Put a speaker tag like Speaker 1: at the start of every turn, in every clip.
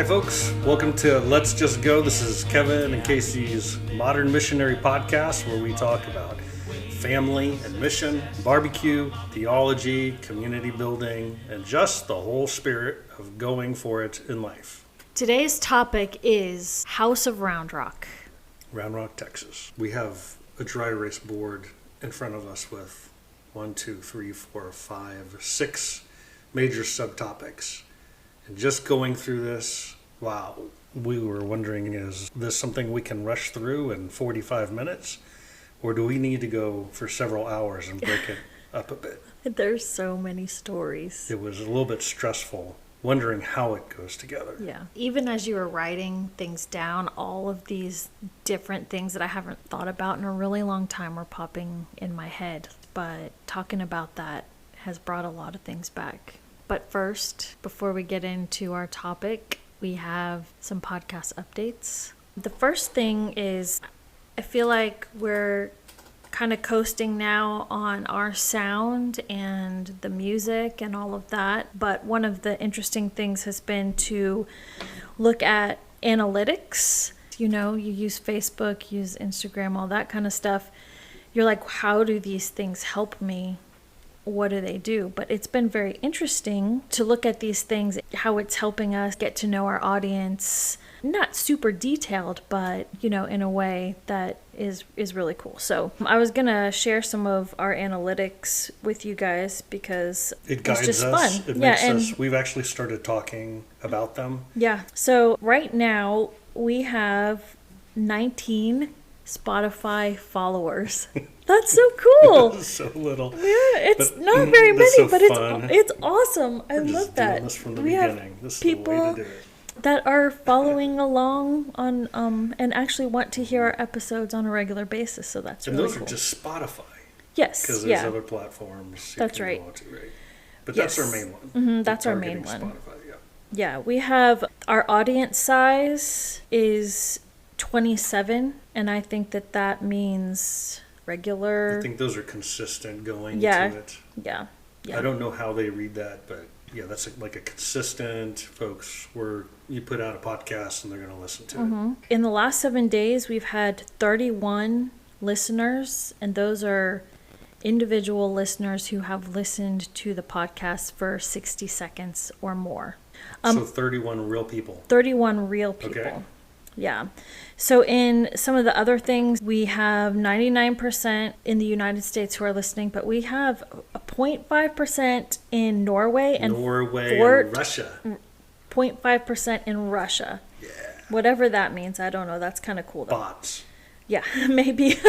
Speaker 1: folks. Welcome to Let's Just Go. This is Kevin and Casey's Modern Missionary Podcast, where we talk about family and mission, barbecue, theology, community building, and just the whole spirit of going for it in life.
Speaker 2: Today's topic is House of Round Rock.
Speaker 1: Round Rock, Texas. We have a dry erase board in front of us with 6 major subtopics. And just going through this, wow, we were wondering, is this something we can rush through in 45 minutes? Or do we need to go for several hours and break it up a bit?
Speaker 2: There's so many stories.
Speaker 1: It was a little bit stressful, wondering how it goes together.
Speaker 2: Yeah. Even as you were writing things down, all of these different things that I haven't thought about in a really long time were popping in my head. But talking about that has brought a lot of things back. But first, before we get into our topic, we have some podcast updates. The first thing is, I feel like we're kind of coasting now on our sound and the music and all of that. But one of the interesting things has been to look at analytics. You know, you use Facebook, use Instagram, all that kind of stuff. You're like, how do these things help me? What do they do? But it's been very interesting to look at these things, how it's helping us get to know our audience. Not super detailed, but, you know, in a way that is really cool. So I was going to share some of our analytics with you guys because
Speaker 1: it guides
Speaker 2: it's just
Speaker 1: us.
Speaker 2: fun.
Speaker 1: It makes us, we've actually started talking about them.
Speaker 2: Yeah. So right now we have 19 Spotify followers. That's so cool.
Speaker 1: So little.
Speaker 2: Yeah, it's not very many,
Speaker 1: so
Speaker 2: but
Speaker 1: fun.
Speaker 2: it's awesome. I
Speaker 1: We're
Speaker 2: love
Speaker 1: just
Speaker 2: that.
Speaker 1: doing this from the
Speaker 2: We
Speaker 1: beginning.
Speaker 2: have
Speaker 1: This is
Speaker 2: people
Speaker 1: the way to do it.
Speaker 2: that are following along on and actually want to hear our episodes on a regular basis. So that's
Speaker 1: And
Speaker 2: really
Speaker 1: those
Speaker 2: cool.
Speaker 1: are just Spotify.
Speaker 2: Yes,
Speaker 1: Because there's
Speaker 2: yeah.
Speaker 1: other platforms.
Speaker 2: That's
Speaker 1: can
Speaker 2: right.
Speaker 1: Go on to, right? But
Speaker 2: Yes.
Speaker 1: that's our main one.
Speaker 2: Mm-hmm, that's
Speaker 1: We're
Speaker 2: our main
Speaker 1: targeting
Speaker 2: one.
Speaker 1: Spotify, yeah.
Speaker 2: Yeah, we have our audience size is 27, and I think that means regular.
Speaker 1: I think those are consistent going
Speaker 2: Yeah.
Speaker 1: to it.
Speaker 2: Yeah.
Speaker 1: I don't know how they read that, but yeah, that's like a consistent folks where you put out a podcast and they're going to listen to it.
Speaker 2: In the last 7 days, we've had 31 listeners, and those are individual listeners who have listened to the podcast for 60 seconds or more.
Speaker 1: So 31 real people.
Speaker 2: 31 real people.
Speaker 1: Okay.
Speaker 2: Yeah. So in some of the other things, we have 99% in the United States who are listening, but we have a 0.5% in Norway and
Speaker 1: and Russia.
Speaker 2: 0.5% in Russia.
Speaker 1: Yeah.
Speaker 2: Whatever that means, I don't know. That's kind of cool though.
Speaker 1: Bots.
Speaker 2: Yeah, maybe.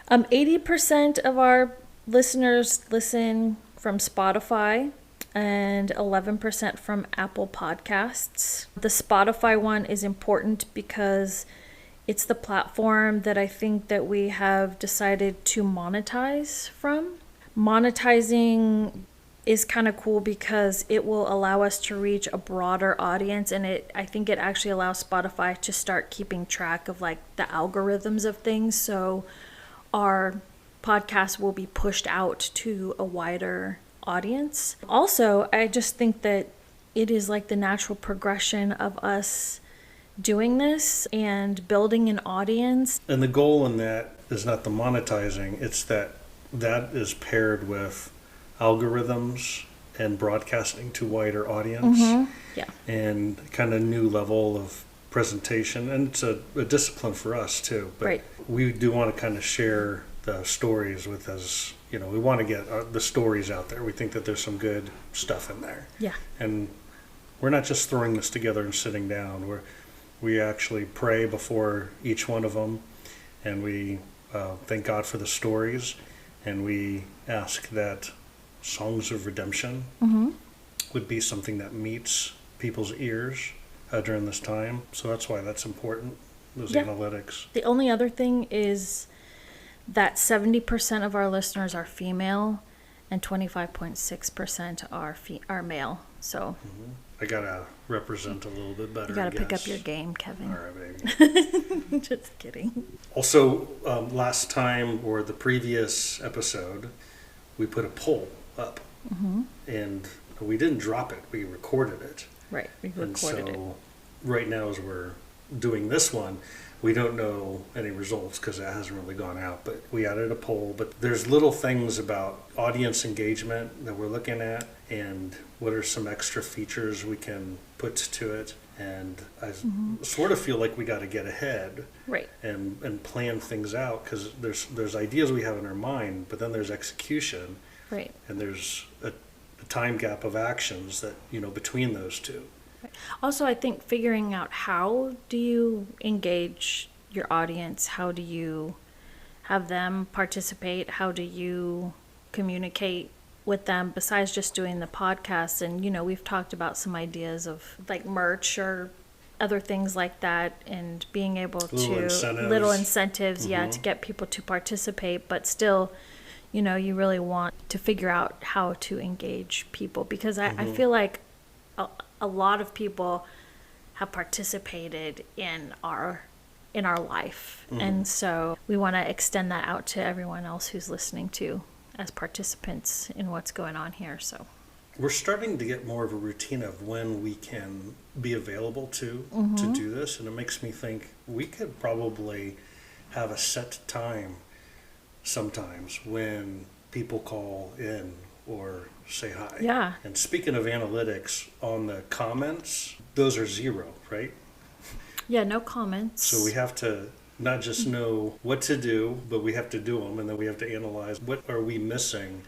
Speaker 2: 80% of our listeners listen from Spotify and 11% from Apple Podcasts. The Spotify one is important because it's the platform that I think that we have decided to monetize from. Monetizing is kind of cool because it will allow us to reach a broader audience, and I think it actually allows Spotify to start keeping track of like the algorithms of things, so our podcast will be pushed out to a wider audience. Also, I just think that it is like the natural progression of us doing this and building an audience.
Speaker 1: And the goal in that is not the monetizing, it's that is paired with algorithms and broadcasting to wider audience.
Speaker 2: Yeah.
Speaker 1: And kind of new level of presentation. And it's a discipline for us too. But
Speaker 2: Right.
Speaker 1: we do want to kind of share the stories with us. You know, we want to get the stories out there. We think that there's some good stuff in there.
Speaker 2: Yeah.
Speaker 1: And we're not just throwing this together and sitting down. We actually pray before each one of them, and we thank God for the stories, and we ask that songs of redemption would be something that meets people's ears during this time. So that's why that's important, those analytics.
Speaker 2: The only other thing is that 70% of our listeners are female and 25.6% are male. So
Speaker 1: I gotta represent a little bit better.
Speaker 2: you got to pick up your game, Kevin.
Speaker 1: All right, baby.
Speaker 2: Just kidding.
Speaker 1: Also, last time or the previous episode, we put a poll up, and we didn't drop it. We recorded it.
Speaker 2: Right, we
Speaker 1: And
Speaker 2: recorded it.
Speaker 1: so right now as we're doing this one, we don't know any results because that hasn't really gone out, but we added a poll. But there's little things about audience engagement that we're looking at and what are some extra features we can put to it. And I sort of feel like we got to get ahead
Speaker 2: Right.
Speaker 1: and plan things out, because there's ideas we have in our mind, but then there's execution,
Speaker 2: Right.
Speaker 1: and there's a time gap of actions that, between those two.
Speaker 2: Also, I think figuring out how do you engage your audience, how do you have them participate, how do you communicate with them besides just doing the podcast. And, we've talked about some ideas of like merch or other things like that, and being able little incentives, to get people to participate, but still, you really want to figure out how to engage people, because I feel like a lot of people have participated in our life, and so we want to extend that out to everyone else who's listening to as participants in what's going on here. So
Speaker 1: we're starting to get more of a routine of when we can be available to do this, and it makes me think we could probably have a set time sometimes when people call in or say hi.
Speaker 2: Yeah.
Speaker 1: And speaking of analytics, on the comments, those are 0, right?
Speaker 2: Yeah, no comments.
Speaker 1: So we have to not just know what to do, but we have to do them, and then we have to analyze what are we missing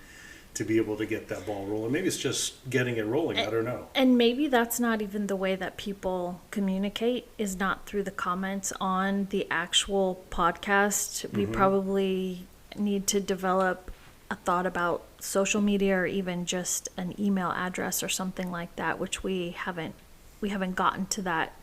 Speaker 1: to be able to get that ball rolling. Maybe it's just getting it rolling. I don't know.
Speaker 2: And maybe that's not even the way that people communicate, is not through the comments on the actual podcast. We probably need to develop a thought about social media, or even just an email address or something like that, which we haven't gotten to that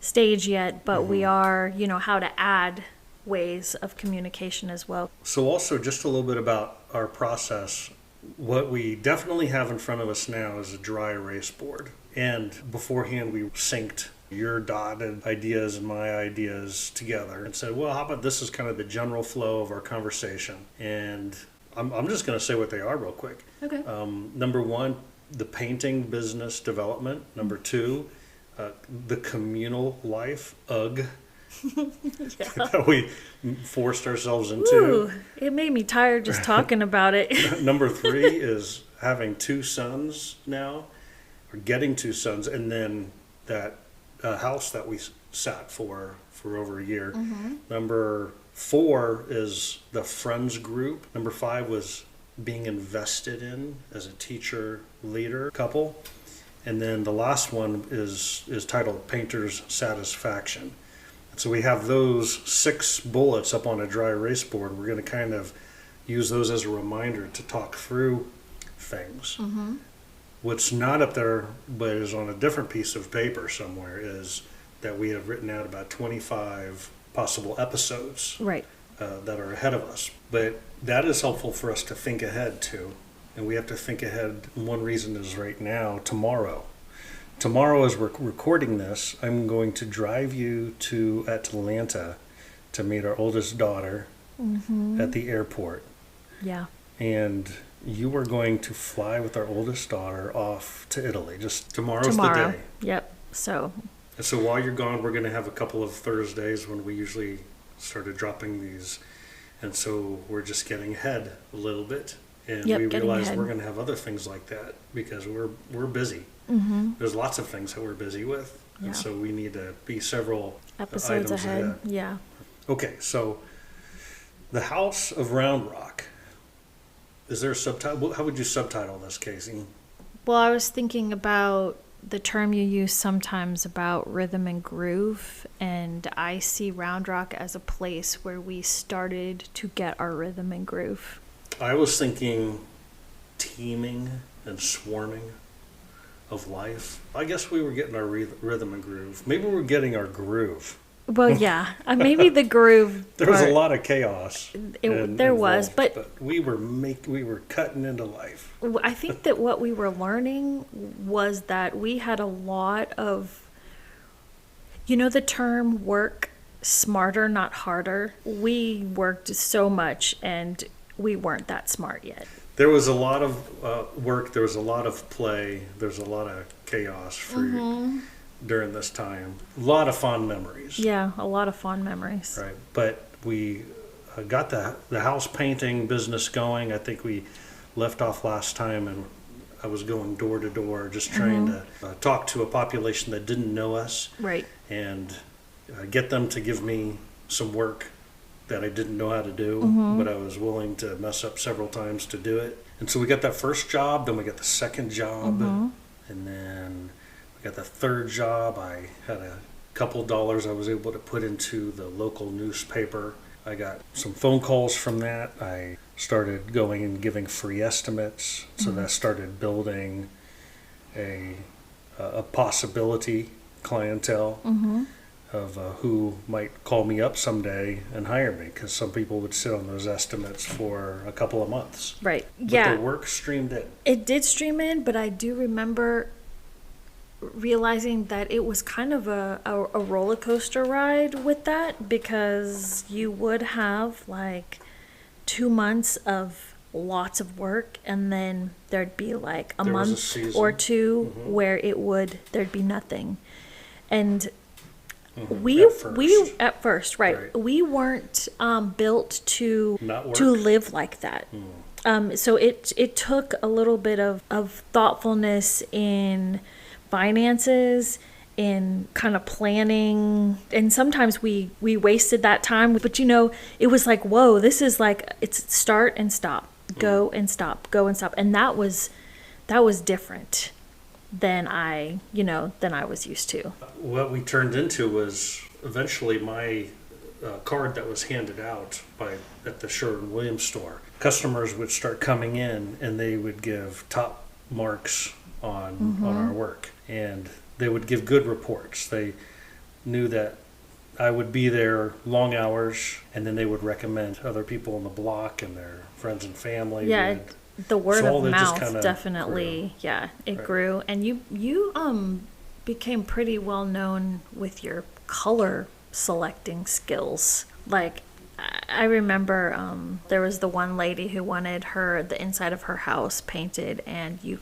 Speaker 2: stage yet, but we are, how to add ways of communication as well.
Speaker 1: So also just a little bit about our process. What we definitely have in front of us now is a dry erase board. And beforehand, we synced your dotted ideas and my ideas together and said, well, how about this is kind of the general flow of our conversation. And I'm just going to say what they are real quick.
Speaker 2: Okay.
Speaker 1: Number 1, the painting business development. Number 2, the communal life, that we forced ourselves into.
Speaker 2: Ooh, it made me tired just talking about it.
Speaker 1: Number 3 is having 2 sons now, or getting 2 sons, and then that house that we sat for over a year. Number 4 is the friends group. Number 5 was being invested in as a teacher leader couple. And then the last one is titled Painter's Satisfaction. So we have those 6 bullets up on a dry erase board. We're going to kind of use those as a reminder to talk through things. What's not up there, but is on a different piece of paper somewhere, is that we have written out about 25 possible episodes
Speaker 2: Right.
Speaker 1: that are ahead of us. But that is helpful for us to think ahead to. And we have to think ahead. One reason is right now, tomorrow, as we're recording this, I'm going to drive you to Atlanta to meet our oldest daughter at the airport.
Speaker 2: Yeah.
Speaker 1: And you are going to fly with our oldest daughter off to Italy. Just tomorrow's
Speaker 2: Tomorrow.
Speaker 1: the day.
Speaker 2: Yep. So.
Speaker 1: And so while you're gone, we're going to have a couple of Thursdays when we usually started dropping these. And so we're just getting ahead a little bit. And we realize we're going to have other things like that because we're busy. There's lots of things that we're busy with.
Speaker 2: Yeah.
Speaker 1: And so we need to be several
Speaker 2: Episodes
Speaker 1: items ahead.
Speaker 2: Yeah.
Speaker 1: Okay, so the House of Round Rock. Is there a subtitle? How would you subtitle this, Casey?
Speaker 2: Well, I was thinking about the term you use sometimes about rhythm and groove, and I see Round Rock as a place where we started to get our rhythm and groove.
Speaker 1: I was thinking teeming and swarming of life. I guess we were getting our rhythm and groove. Maybe we're getting our groove.
Speaker 2: Well, yeah, maybe the groove.
Speaker 1: There was a lot of chaos.
Speaker 2: There was, but
Speaker 1: we were cutting into life.
Speaker 2: I think that what we were learning was that we had a lot of, the term work smarter, not harder. We worked so much and we weren't that smart yet.
Speaker 1: There was a lot of work. There was a lot of play. There's a lot of chaos. during this time. A lot of fond memories.
Speaker 2: Yeah, a lot of fond memories.
Speaker 1: Right. But we got the house painting business going. I think we left off last time, and I was going door to door, just trying to talk to a population that didn't know us.
Speaker 2: Right.
Speaker 1: And get them to give me some work that I didn't know how to do, but I was willing to mess up several times to do it. And so we got that first job, then we got the second job, and then we got the third job. I had a couple dollars I was able to put into the local newspaper. I got some phone calls from that. I started going and giving free estimates, so that started building a possibility clientele of who might call me up someday and hire me, because some people would sit on those estimates for a couple of months.
Speaker 2: Right.
Speaker 1: But
Speaker 2: Yeah.
Speaker 1: the work streamed in.
Speaker 2: It did stream in, but I do remember realizing that it was kind of a roller coaster ride with that, because you would have like 2 months of lots of work, and then there'd be like a
Speaker 1: There was a
Speaker 2: month
Speaker 1: season.
Speaker 2: or two where there'd be nothing. And we at first, right. We weren't built to
Speaker 1: Not work.
Speaker 2: live like that. So it took a little bit of thoughtfulness in finances, in kind of planning, and sometimes we wasted that time. But it was like, whoa, this is like, it's start and stop, go and stop, go and stop, and that was different than I was used to.
Speaker 1: What we turned into was eventually my card that was handed out at the Sherwin-Williams store. Customers would start coming in, and they would give top marks on our work, and they would give good reports. They knew that I would be there long hours, and then they would recommend other people on the block, and their friends and family.
Speaker 2: Yeah, the word
Speaker 1: So all
Speaker 2: of
Speaker 1: that just
Speaker 2: mouth
Speaker 1: kinda
Speaker 2: definitely, it
Speaker 1: Right.
Speaker 2: grew. And you became pretty well known with your color selecting skills. Like, I remember there was the one lady who wanted the inside of her house painted, and you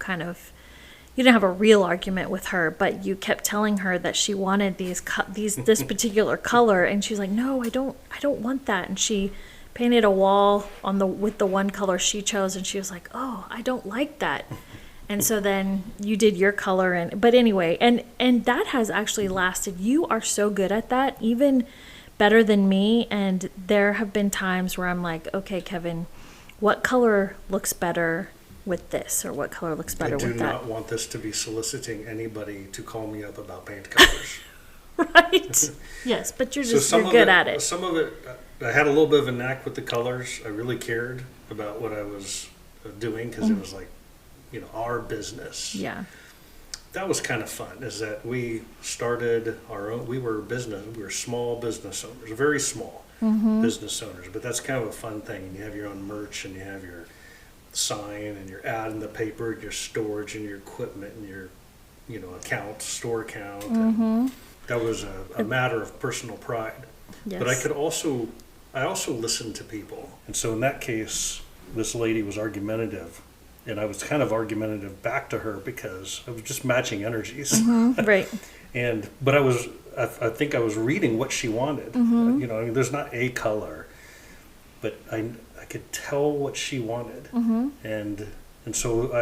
Speaker 2: didn't have a real argument with her, but you kept telling her that she wanted this particular color, and she's like, "No, I don't want that." And she painted a wall with the one color she chose, and she was like, "Oh, I don't like that." And so then you did your color, but anyway, and that has actually lasted. You are so good at that, even better than me. And there have been times where I'm like, "Okay, Kevin, what color looks better with this, or what color looks better with that?"
Speaker 1: I do not want this to be soliciting anybody to call me up about paint colors.
Speaker 2: Right. Yes, but you're good at it.
Speaker 1: Some of it, I had a little bit of a knack with the colors. I really cared about what I was doing, because it was like, our business.
Speaker 2: Yeah.
Speaker 1: That was kind of fun, is that we started our own, we were small business owners, very small business owners, but that's kind of a fun thing. And you have your own merch, and you have your sign, and your ad in the paper, and your storage, and your equipment, and your, store account. And that was a matter of personal pride.
Speaker 2: Yes.
Speaker 1: But I also listened to people. And so in that case, this lady was argumentative, and I was kind of argumentative back to her, because I was just matching energies.
Speaker 2: Right.
Speaker 1: But I think I was reading what she wanted. There's not a color, but I could tell what she wanted. And so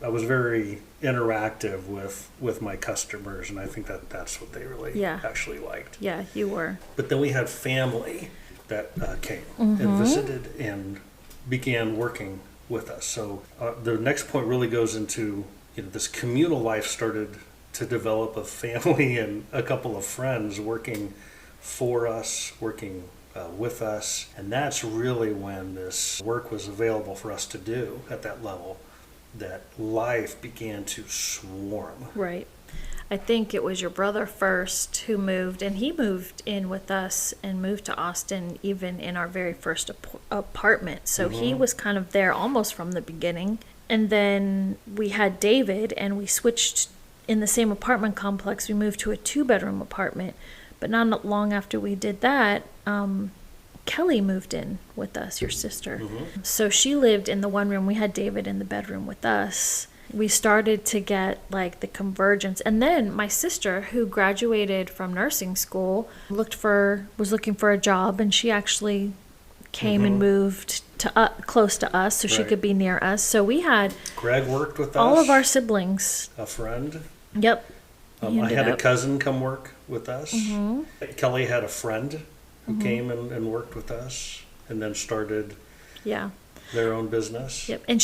Speaker 1: I was very interactive with my customers, and I think that's what they really actually liked.
Speaker 2: Yeah, you were.
Speaker 1: But then we had family that came and visited and began working with us. So the next point really goes into, this communal life started to develop, a family and a couple of friends working for us, working with us. And that's really when this work was available for us to do at that level, that life began to swarm.
Speaker 2: Right. I think it was your brother first who moved, and he moved in with us and moved to Austin even in our very first apartment. So he was kind of there almost from the beginning. And then we had David, and we switched in the same apartment complex. We moved to a 2-bedroom apartment. But not long after we did that, Kelly moved in with us, your sister. So she lived in the one room. We had David in the bedroom with us. we started to get like the convergence. And then my sister, who graduated from nursing school, was looking for a job, and she actually came and moved to close to us so she
Speaker 1: Right.
Speaker 2: could be near us. So we had
Speaker 1: Greg worked with us.
Speaker 2: all of our siblings.
Speaker 1: A friend.
Speaker 2: Yep. He
Speaker 1: I
Speaker 2: ended
Speaker 1: had a
Speaker 2: up-
Speaker 1: cousin come work with us. Kelly had a friend who came and worked with us, and then started
Speaker 2: Yeah.
Speaker 1: their own business.
Speaker 2: Yep. And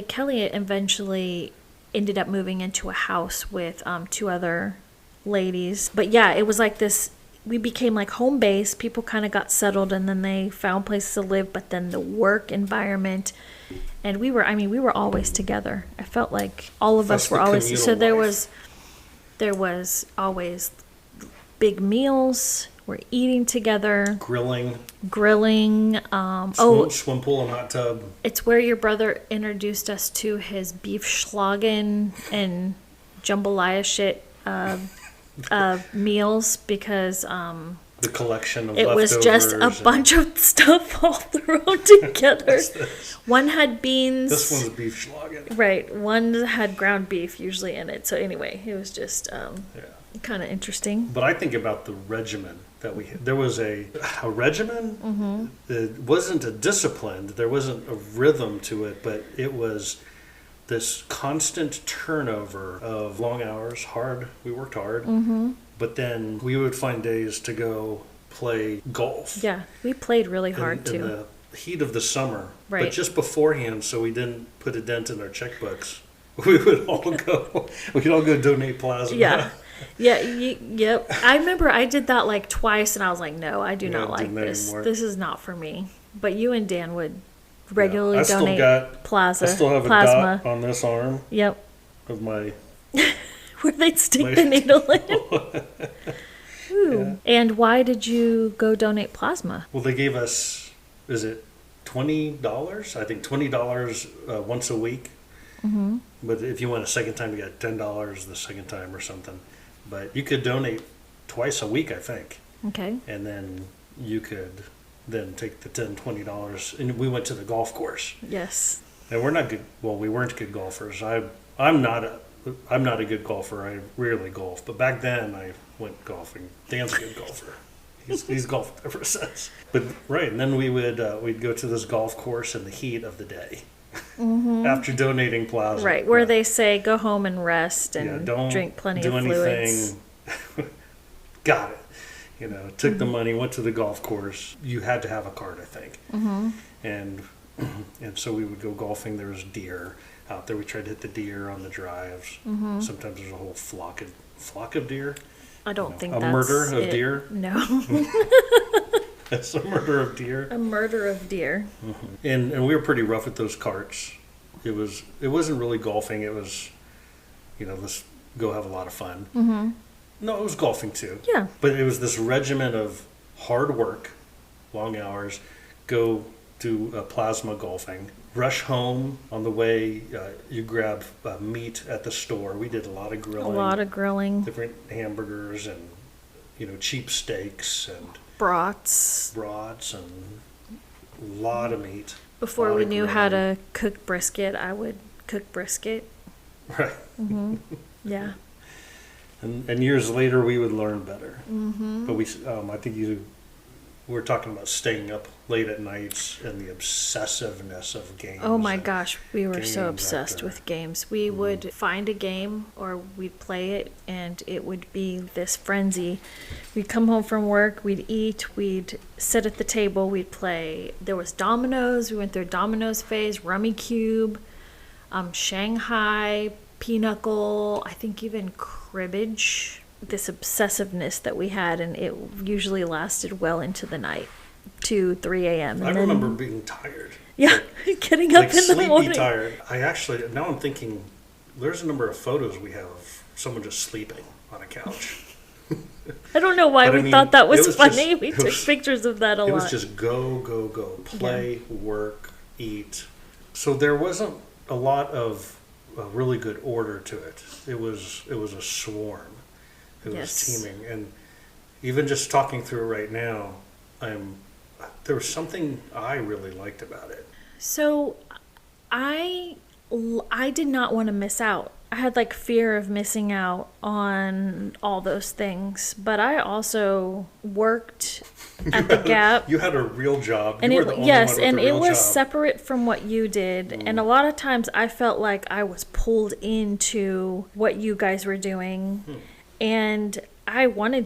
Speaker 2: Kelly eventually ended up moving into a house with two other ladies. But yeah, it was like this, we became like home base. People kind of got settled, and then they found places to live, but then the work environment, and we were always together. I felt like all of
Speaker 1: That's
Speaker 2: us were
Speaker 1: the
Speaker 2: always, so
Speaker 1: communal
Speaker 2: there was always big meals. We're eating together,
Speaker 1: Grilling,
Speaker 2: grilling.
Speaker 1: swim pool and hot tub.
Speaker 2: It's where your brother introduced us to his beef schlagen and jambalaya shit meals, because
Speaker 1: The collection of
Speaker 2: it was
Speaker 1: leftovers.
Speaker 2: just a
Speaker 1: and-
Speaker 2: bunch of stuff all thrown together. One had beans.
Speaker 1: This one's beef schlagen.
Speaker 2: Right. One had ground beef usually in it. So anyway, it was just
Speaker 1: Yeah.
Speaker 2: kind of interesting.
Speaker 1: But I think about the regimen that we had. There was a regimen. It wasn't a discipline. There wasn't a rhythm to it, but it was this constant turnover of long hours, hard. We worked hard. But then we would find days to go play golf.
Speaker 2: Yeah. We played really hard
Speaker 1: in
Speaker 2: too.
Speaker 1: the heat of the summer.
Speaker 2: Right.
Speaker 1: But just beforehand, so we didn't put a dent in our checkbooks, we would all go. We'd all go donate plasma.
Speaker 2: Yeah. Yeah, yep. I remember I did that like twice, and I was like, no, I do
Speaker 1: Yeah,
Speaker 2: not
Speaker 1: I
Speaker 2: like
Speaker 1: didn't
Speaker 2: this.
Speaker 1: anymore.
Speaker 2: This is not for me. But you and Dan would regularly
Speaker 1: I still
Speaker 2: donate
Speaker 1: got-
Speaker 2: plasma.
Speaker 1: I still have a
Speaker 2: plasma.
Speaker 1: dot on this arm
Speaker 2: Yep.
Speaker 1: of my.
Speaker 2: Where they'd stick
Speaker 1: My-
Speaker 2: the needle in. Ooh. And why did you go donate plasma?
Speaker 1: Well, they gave us, is it $20? I think $20 once a week. But if you went a second time, you got $10 the second time or something. But you could donate twice a week, I think.
Speaker 2: Okay.
Speaker 1: And then you could then take the $10, $20. And we went to the golf course.
Speaker 2: Yes.
Speaker 1: And we're not good. Well, we weren't good golfers. I'm not a good golfer. I rarely golf. But back then, I went golfing. Dan's a good golfer. He's golfed ever since. But right, and then we'd go to this golf course in the heat of the day after donating plasma.
Speaker 2: Right, where
Speaker 1: Yeah.
Speaker 2: they say go home and rest and
Speaker 1: don't
Speaker 2: drink plenty
Speaker 1: do
Speaker 2: of fluids.
Speaker 1: anything. Got it. Took the money, went to the golf course. You had to have a card, I think. And so we would go golfing. There was deer out there. We tried to hit the deer on the drives. Sometimes there's a whole flock of deer.
Speaker 2: I don't think
Speaker 1: a
Speaker 2: that's
Speaker 1: murder of
Speaker 2: it.
Speaker 1: deer?
Speaker 2: No.
Speaker 1: That's a murder of deer.
Speaker 2: A murder of deer.
Speaker 1: And we were pretty rough with those carts. It wasn't really golfing. It was, let's go have a lot of fun. No, it was golfing too.
Speaker 2: Yeah.
Speaker 1: But it was this regimen of hard work, long hours, go do plasma golfing, rush home on the way. You grab meat at the store. We did a lot of grilling. Different hamburgers and, cheap steaks and
Speaker 2: Brats.
Speaker 1: and a lot of meat.
Speaker 2: Before
Speaker 1: lot
Speaker 2: we
Speaker 1: of
Speaker 2: knew how
Speaker 1: grilling.
Speaker 2: to cook brisket, I would cook brisket.
Speaker 1: Right.
Speaker 2: Yeah.
Speaker 1: And years later, we would learn better. But I think we're talking about staying up late at nights and the obsessiveness of games.
Speaker 2: Oh my
Speaker 1: and
Speaker 2: gosh, we were so
Speaker 1: games
Speaker 2: obsessed
Speaker 1: after-
Speaker 2: with games. We would find a game or we'd play it, and it would be this frenzy. We'd come home from work, we'd eat, we'd sit at the table, we'd play. There was dominoes, we went through a dominoes phase, rummy cube, Shanghai, pinochle, I think even cribbage. This obsessiveness that we had, and it usually lasted well into the night, 2, 3 a.m.
Speaker 1: I
Speaker 2: And then,
Speaker 1: remember being tired.
Speaker 2: yeah, getting up
Speaker 1: Like
Speaker 2: in the
Speaker 1: sleepy
Speaker 2: morning.
Speaker 1: tired. Now I'm thinking, there's a number of photos we have of someone just sleeping on a couch.
Speaker 2: I don't know why
Speaker 1: But I
Speaker 2: we
Speaker 1: mean,
Speaker 2: thought that was
Speaker 1: it was
Speaker 2: funny.
Speaker 1: just-
Speaker 2: We
Speaker 1: it
Speaker 2: took
Speaker 1: was-
Speaker 2: pictures of that a
Speaker 1: It
Speaker 2: lot.
Speaker 1: was just go, go, go. Play, work, eat. So there wasn't a lot of really good order to it. It was a swarm. It was
Speaker 2: Yes.
Speaker 1: teeming. And even just talking through it right now, there was something I really liked about it.
Speaker 2: So I I did not want to miss out. I had like fear of missing out on all those things, but I also worked at the Gap.
Speaker 1: You had a real job.
Speaker 2: And
Speaker 1: You
Speaker 2: it
Speaker 1: were the only
Speaker 2: yes,
Speaker 1: one with
Speaker 2: and
Speaker 1: a
Speaker 2: it
Speaker 1: real
Speaker 2: was
Speaker 1: job.
Speaker 2: separate from what you did. And a lot of times I felt like I was pulled into what you guys were doing. And I wanted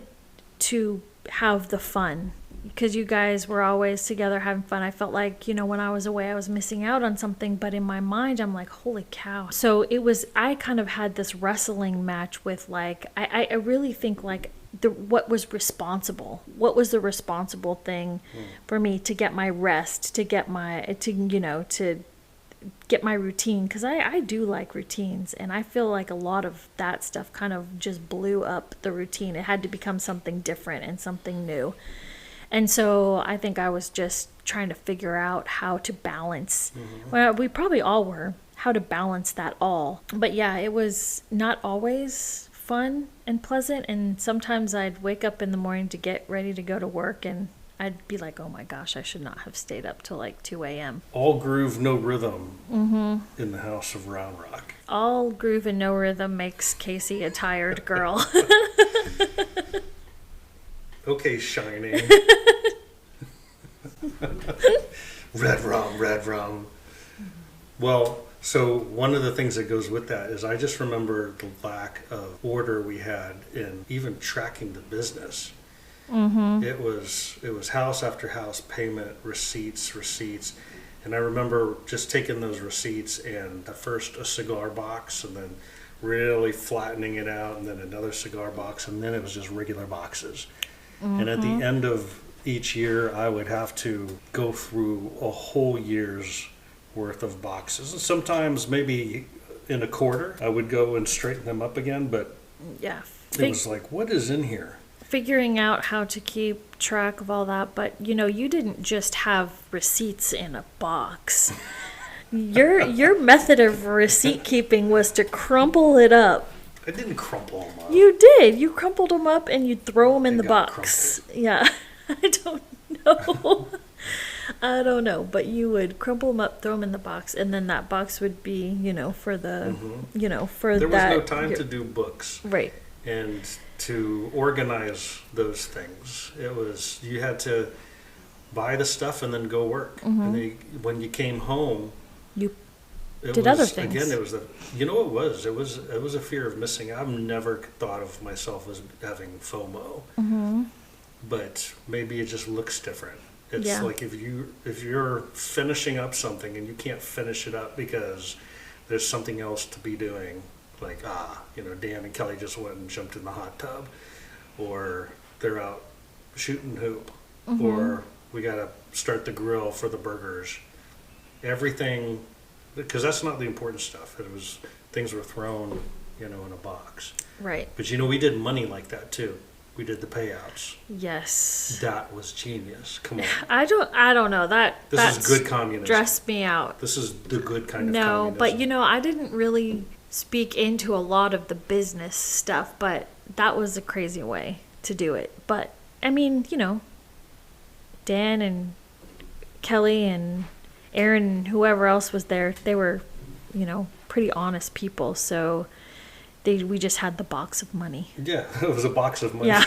Speaker 2: to have the fun because you guys were always together having fun. I felt like, when I was away, I was missing out on something. But in my mind, I'm like, holy cow. So I kind of had this wrestling match with like, I really think like what was responsible? What was the responsible thing for me to get my rest, to get my routine, because I do like routines, and I feel like a lot of that stuff kind of just blew up the routine. It had to become something different and something new. And so I think I was just trying to figure out how to balance, well, we probably all were, how to balance that all. But yeah, it was not always fun and pleasant, and sometimes I'd wake up in the morning to get ready to go to work, and I'd be like, oh my gosh, I should not have stayed up till like 2 a.m.
Speaker 1: All groove, no rhythm in the house of Round Rock.
Speaker 2: All groove and no rhythm makes Casey a tired girl.
Speaker 1: Okay, Shining. Red rum. Well, so one of the things that goes with that is I just remember the lack of order we had in even tracking the business. It was house after house, payment, receipts, and I remember just taking those receipts and at first a cigar box, and then really flattening it out, and then another cigar box, and then it was just regular boxes. And at the end of each year, I would have to go through a whole year's worth of boxes. And sometimes maybe in a quarter, I would go and straighten them up again, but
Speaker 2: Yeah.
Speaker 1: it was like, what is in here?
Speaker 2: Figuring out how to keep track of all that, but you didn't just have receipts in a box. Your method of receipt keeping was to crumple it up.
Speaker 1: I didn't crumple them up.
Speaker 2: You did. You crumpled them up and you'd throw them in
Speaker 1: They
Speaker 2: the
Speaker 1: got
Speaker 2: box. Yeah. I don't know. I don't know, but you would crumple them up, throw them in the box, and then that box would be, for the, for
Speaker 1: There was
Speaker 2: that.
Speaker 1: no time to do books.
Speaker 2: Right.
Speaker 1: And to organize those things. It was, you had to buy the stuff and then go work. And then when you came home,
Speaker 2: You
Speaker 1: it
Speaker 2: did
Speaker 1: was,
Speaker 2: other things.
Speaker 1: Again, it was it was a fear of missing out. I've never thought of myself as having FOMO. But maybe it just looks different. It's
Speaker 2: Yeah.
Speaker 1: like if you're finishing up something and you can't finish it up because there's something else to be doing, like Dan and Kelly just went and jumped in the hot tub, or they're out shooting hoop, or we got to start the grill for the burgers. Everything, because that's not the important stuff. It was things were thrown, in a box.
Speaker 2: Right.
Speaker 1: But we did money like that too. We did the payouts.
Speaker 2: Yes.
Speaker 1: That was genius. Come on.
Speaker 2: I don't know.
Speaker 1: This is good communism.
Speaker 2: Stressed me out.
Speaker 1: This is the good kind of
Speaker 2: No,
Speaker 1: communism.
Speaker 2: but I didn't really speak into a lot of the business stuff, but that was a crazy way to do it. But I mean, Dan and Kelly and Aaron and whoever else was there, they were, pretty honest people. So we just had the box of money.
Speaker 1: Yeah, it was a box of money.
Speaker 2: Yeah.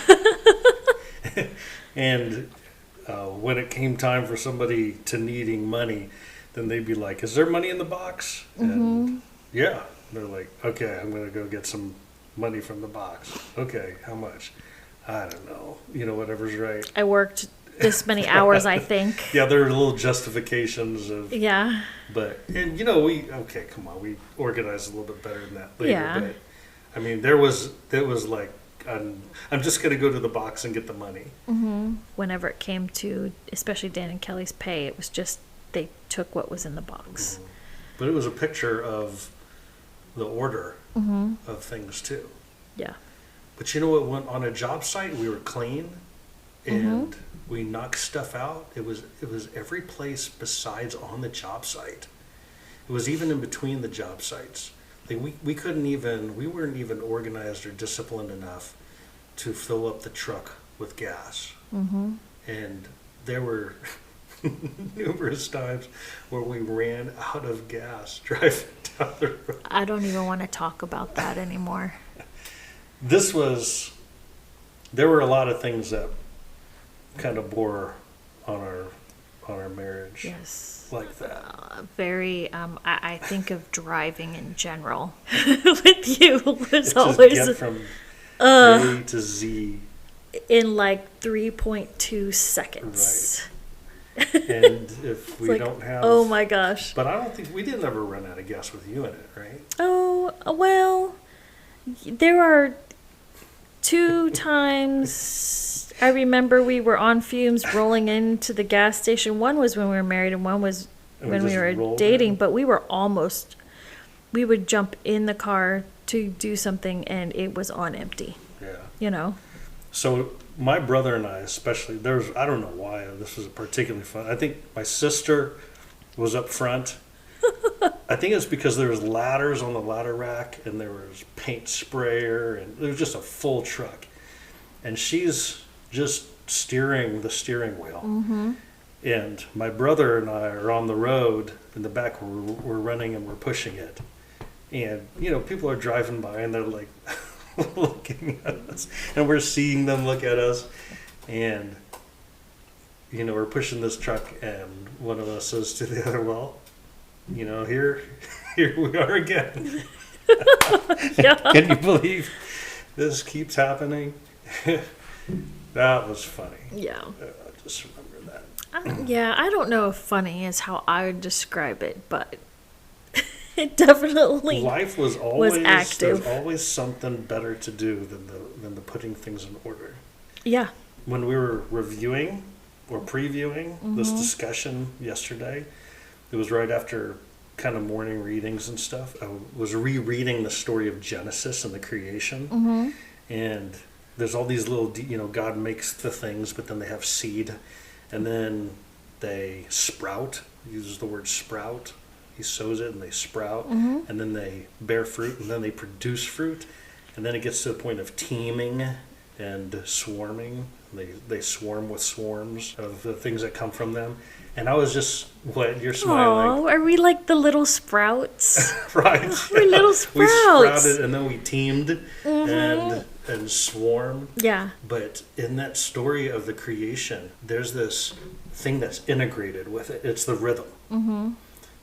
Speaker 1: And when it came time for somebody to needing money, then they'd be like, "Is there money in the box?" And yeah, they're like, "Okay, I'm going to go get some money from the box." Okay, how much? I don't know. Whatever's right.
Speaker 2: I worked this many hours, I think.
Speaker 1: Yeah, there are little justifications of.
Speaker 2: Yeah.
Speaker 1: But we come on, we organized a little bit better than that later.
Speaker 2: Yeah.
Speaker 1: But I mean, there was like, I'm just going to go to the box and get the money.
Speaker 2: Whenever it came to, especially Dan and Kelly's pay, it was just they took what was in the box.
Speaker 1: But it was a picture of the order of things too.
Speaker 2: Yeah.
Speaker 1: But what? On a job site, we were clean, and we knocked stuff out. It was every place besides on the job site. It was even in between the job sites. Like we weren't even organized or disciplined enough to fill up the truck with gas. And there were numerous times where we ran out of gas driving down the road.
Speaker 2: I don't even want to talk about that anymore.
Speaker 1: There were a lot of things that kind of bore on our marriage.
Speaker 2: Yes.
Speaker 1: Like that.
Speaker 2: I think of driving in general with you was
Speaker 1: Just
Speaker 2: always
Speaker 1: get from A to Z.
Speaker 2: in like 3.2 seconds.
Speaker 1: Right. And if we
Speaker 2: Like,
Speaker 1: don't have...
Speaker 2: oh my gosh.
Speaker 1: But I don't think... We didn't ever run out of gas with you in it, right?
Speaker 2: Oh, well, there are 2 times I remember we were on fumes rolling into the gas station. One was when we were married and one was
Speaker 1: And
Speaker 2: when we
Speaker 1: just
Speaker 2: were
Speaker 1: rolled
Speaker 2: dating,
Speaker 1: in?
Speaker 2: but we would jump in the car to do something and it was on empty,
Speaker 1: Yeah. So my brother and I especially, I don't know why this was particularly fun. I think my sister was up front. I think it's because there was ladders on the ladder rack and there was paint sprayer and it was just a full truck. And she's just steering the steering wheel.
Speaker 2: Mm-hmm.
Speaker 1: And my brother and I are on the road in the back. We're running and we're pushing it. And, people are driving by and they're like looking at us. And we're seeing them look at us. And, we're pushing this truck and one of us says to the other, well, here we are again.
Speaker 2: Yeah.
Speaker 1: Can you believe this keeps happening? That was funny.
Speaker 2: Yeah.
Speaker 1: I just remember that.
Speaker 2: I don't know if funny is how I would describe it, but it definitely
Speaker 1: Life was always
Speaker 2: active.
Speaker 1: There's always something better to do than the putting things in order.
Speaker 2: Yeah.
Speaker 1: When we were reviewing or previewing this discussion yesterday, it was right after kind of morning readings and stuff. I was rereading the story of Genesis and the creation, and there's all these little, God makes the things, but then they have seed, and then they sprout. He uses the word sprout. He sows it and they sprout, and then they bear fruit, and then they produce fruit, and then it gets to the point of teeming and swarming. They swarm with swarms of the things that come from them. And I was just, what, you're smiling.
Speaker 2: Oh, are we like the little sprouts?
Speaker 1: Right.
Speaker 2: We're little sprouts.
Speaker 1: We sprouted and then we teamed and swarmed.
Speaker 2: Yeah.
Speaker 1: But in that story of the creation, there's this thing that's integrated with it. It's the rhythm. Mm-hmm.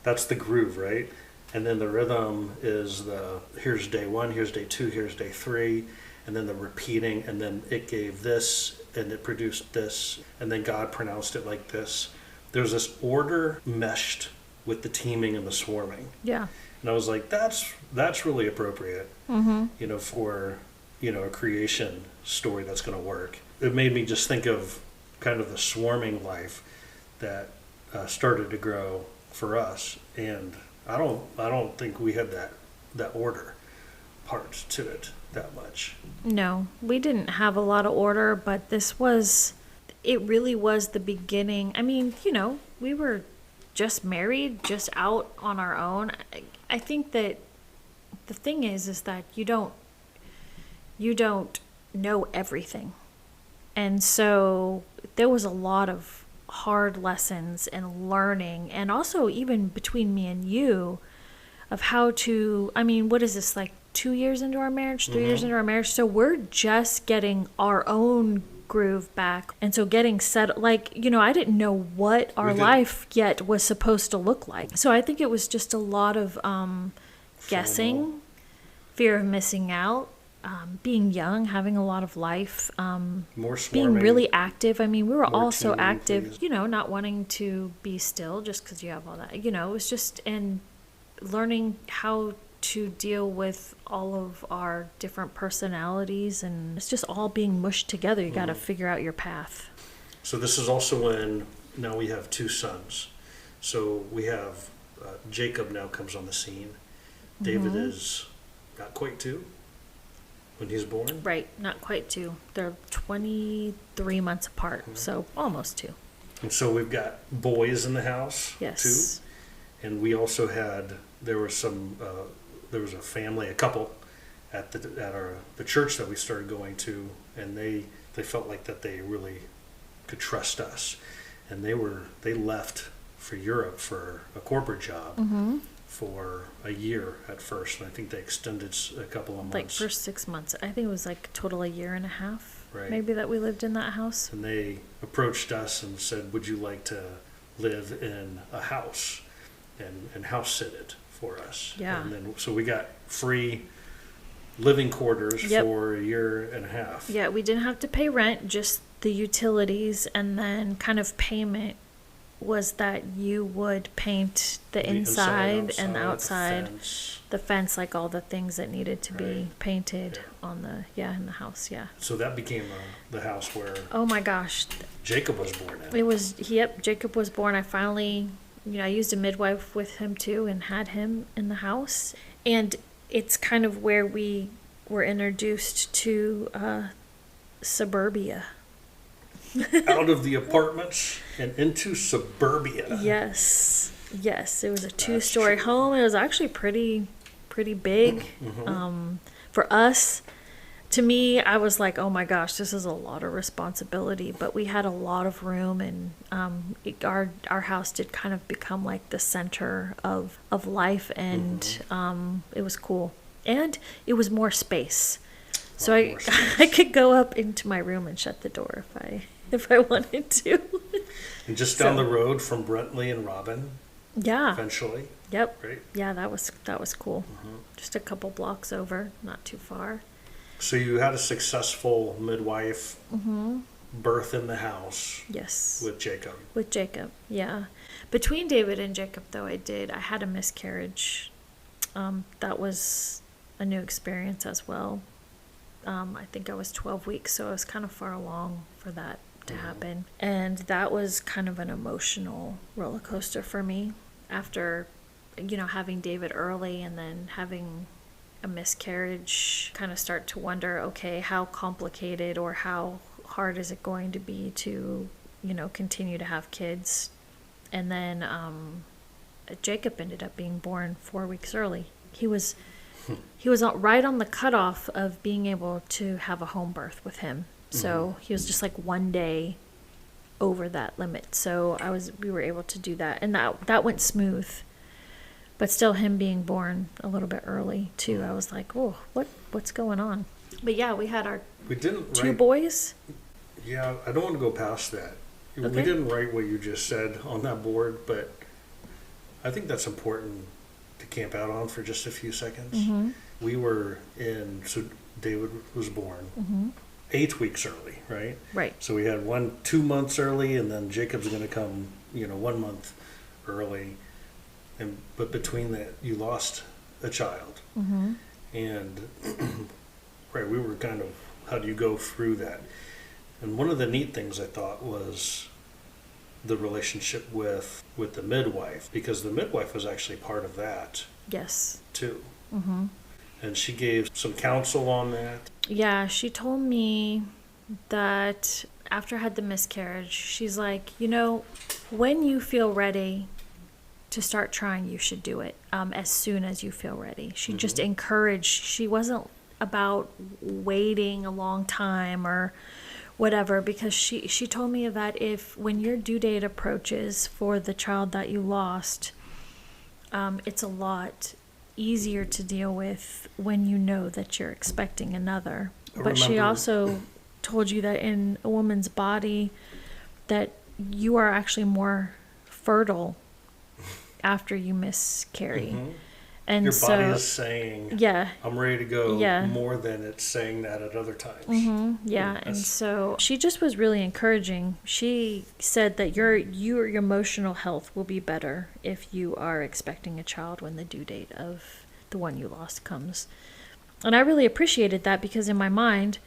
Speaker 1: That's the groove, right? And then the rhythm is here's day 1, here's day 2, here's day 3, and then the repeating, and then it gave this, and it produced this, and then God pronounced it like this. There's this order meshed with the teaming and the swarming.
Speaker 2: Yeah.
Speaker 1: And I was like, that's really appropriate, for, a creation story that's going to work. It made me just think of kind of the swarming life that started to grow for us. And I don't think we had that order part to it that much.
Speaker 2: No, we didn't have a lot of order, but it really was the beginning. I mean, we were just married, just out on our own. I think that the thing is that you don't know everything. And so there was a lot of hard lessons and learning, and also even between me and you of how to, what is this, like 2 years into our marriage, 3 years into our marriage? So we're just getting our own groove back. And so getting set, I didn't know what our life yet was supposed to look like. So I think it was just a lot of guessing, fear of missing out, being young, having a lot it life,
Speaker 1: More swarming,
Speaker 2: being really active. We were all so
Speaker 1: teaming,
Speaker 2: active,
Speaker 1: please.
Speaker 2: Not wanting to be still just because you have all that. It was just, and learning how to deal with all of our different personalities, and it's just all being mushed together. You got to figure out your path.
Speaker 1: So this is also when now we have 2 sons. So we have Jacob now comes on the scene. David is not quite 2 when he's born.
Speaker 2: Right, not quite 2. They're 23 months apart, so almost 2.
Speaker 1: And so we've got boys in the house
Speaker 2: Yes.
Speaker 1: too. And we also there was a family, a couple at the church that we started going to, and they felt like that they really could trust us. and they left for Europe for a corporate job for a year at first, and I think they extended a couple of months.
Speaker 2: Like for 6 months. I think it was like total a year and a half,
Speaker 1: Right.
Speaker 2: maybe, that we lived in that house.
Speaker 1: And they approached us and said, would you like to live in a house and house sit it for us?
Speaker 2: Yeah.
Speaker 1: And then, so we got free living quarters
Speaker 2: Yep.
Speaker 1: for a year and a half.
Speaker 2: Yeah, we didn't have to pay rent, just the utilities, and then kind of payment was that you would paint the inside and the outside, the fence, like all the things that needed to be
Speaker 1: Right.
Speaker 2: painted
Speaker 1: Yeah.
Speaker 2: on in the house. Yeah.
Speaker 1: So that became the house where
Speaker 2: Oh my gosh.
Speaker 1: Jacob was born in.
Speaker 2: It was, yep, Jacob was born. I finally, I used a midwife with him too and had him in the house. And it's kind of where we were introduced to suburbia.
Speaker 1: Out of the apartments and into suburbia.
Speaker 2: Yes. Yes. It was a 2-story
Speaker 1: true.
Speaker 2: home. It was actually pretty big. For us, to me, I was like, oh my gosh, this is a lot of responsibility. But we had a lot of room, and our house did kind of become like the center of life, and it was cool. And it was more space. So
Speaker 1: Lot more space.
Speaker 2: I could go up into my room and shut the door if I wanted to.
Speaker 1: And just down
Speaker 2: So-
Speaker 1: the road from Brentley and Robin,
Speaker 2: Yeah.
Speaker 1: eventually,
Speaker 2: Yep.
Speaker 1: right?
Speaker 2: Yeah, that was cool. Just a couple blocks over, not too far.
Speaker 1: So you had a successful midwife birth in the house
Speaker 2: Yes.
Speaker 1: with Jacob.
Speaker 2: With Jacob, yeah. Between David and Jacob, though, I had a miscarriage. That was a new experience as well. I think I was 12 weeks, so I was kind of far along for that to happen. And that was kind of an emotional roller coaster for me after, having David early and then having a miscarriage. Kind of start to wonder, okay, how complicated or how hard is it going to be to, continue to have kids? And then Jacob ended up being born 4 weeks early. He was right on the cutoff of being able to have a home birth with him. So he was just like 1 day over that limit. So we were able to do that, and that went smooth. But still, him being born a little bit early too, I was like, oh, what's going on? But yeah, we had our
Speaker 1: We didn't
Speaker 2: 2
Speaker 1: write,
Speaker 2: boys.
Speaker 1: Yeah, I don't want to go past that. We
Speaker 2: Okay.
Speaker 1: didn't write what you just said on that board, but I think that's important to camp out on for just a few seconds. We were so David was born 8 weeks early, right?
Speaker 2: Right.
Speaker 1: So we had 2 months early, and then Jacob's going to come, 1 month early. But between that, you lost a child. And right, we were kind of, how do you go through that? And one of the neat things I thought was the relationship with the midwife, because the midwife was actually part of that
Speaker 2: Yes.
Speaker 1: too. And she gave some counsel on that.
Speaker 2: Yeah, she told me that after I had the miscarriage, she's like, when you feel ready to start trying, you should do it as soon as you feel ready. She just encouraged. She wasn't about waiting a long time or whatever, because she told me that when your due date approaches for the child that you lost, it's a lot easier to deal with when you know that you're expecting another. But she
Speaker 1: remember-
Speaker 2: also told you that in a woman's body that you are actually more fertile after you miscarry. And
Speaker 1: Your
Speaker 2: so
Speaker 1: body is saying,
Speaker 2: yeah,
Speaker 1: I'm ready to go,
Speaker 2: Yeah.
Speaker 1: more than it's saying that at other times.
Speaker 2: yeah, and
Speaker 1: That's-
Speaker 2: so she just was really encouraging. She said that your emotional health will be better if you are expecting a child when the due date of the one you lost comes. And I really appreciated that, because in my mind,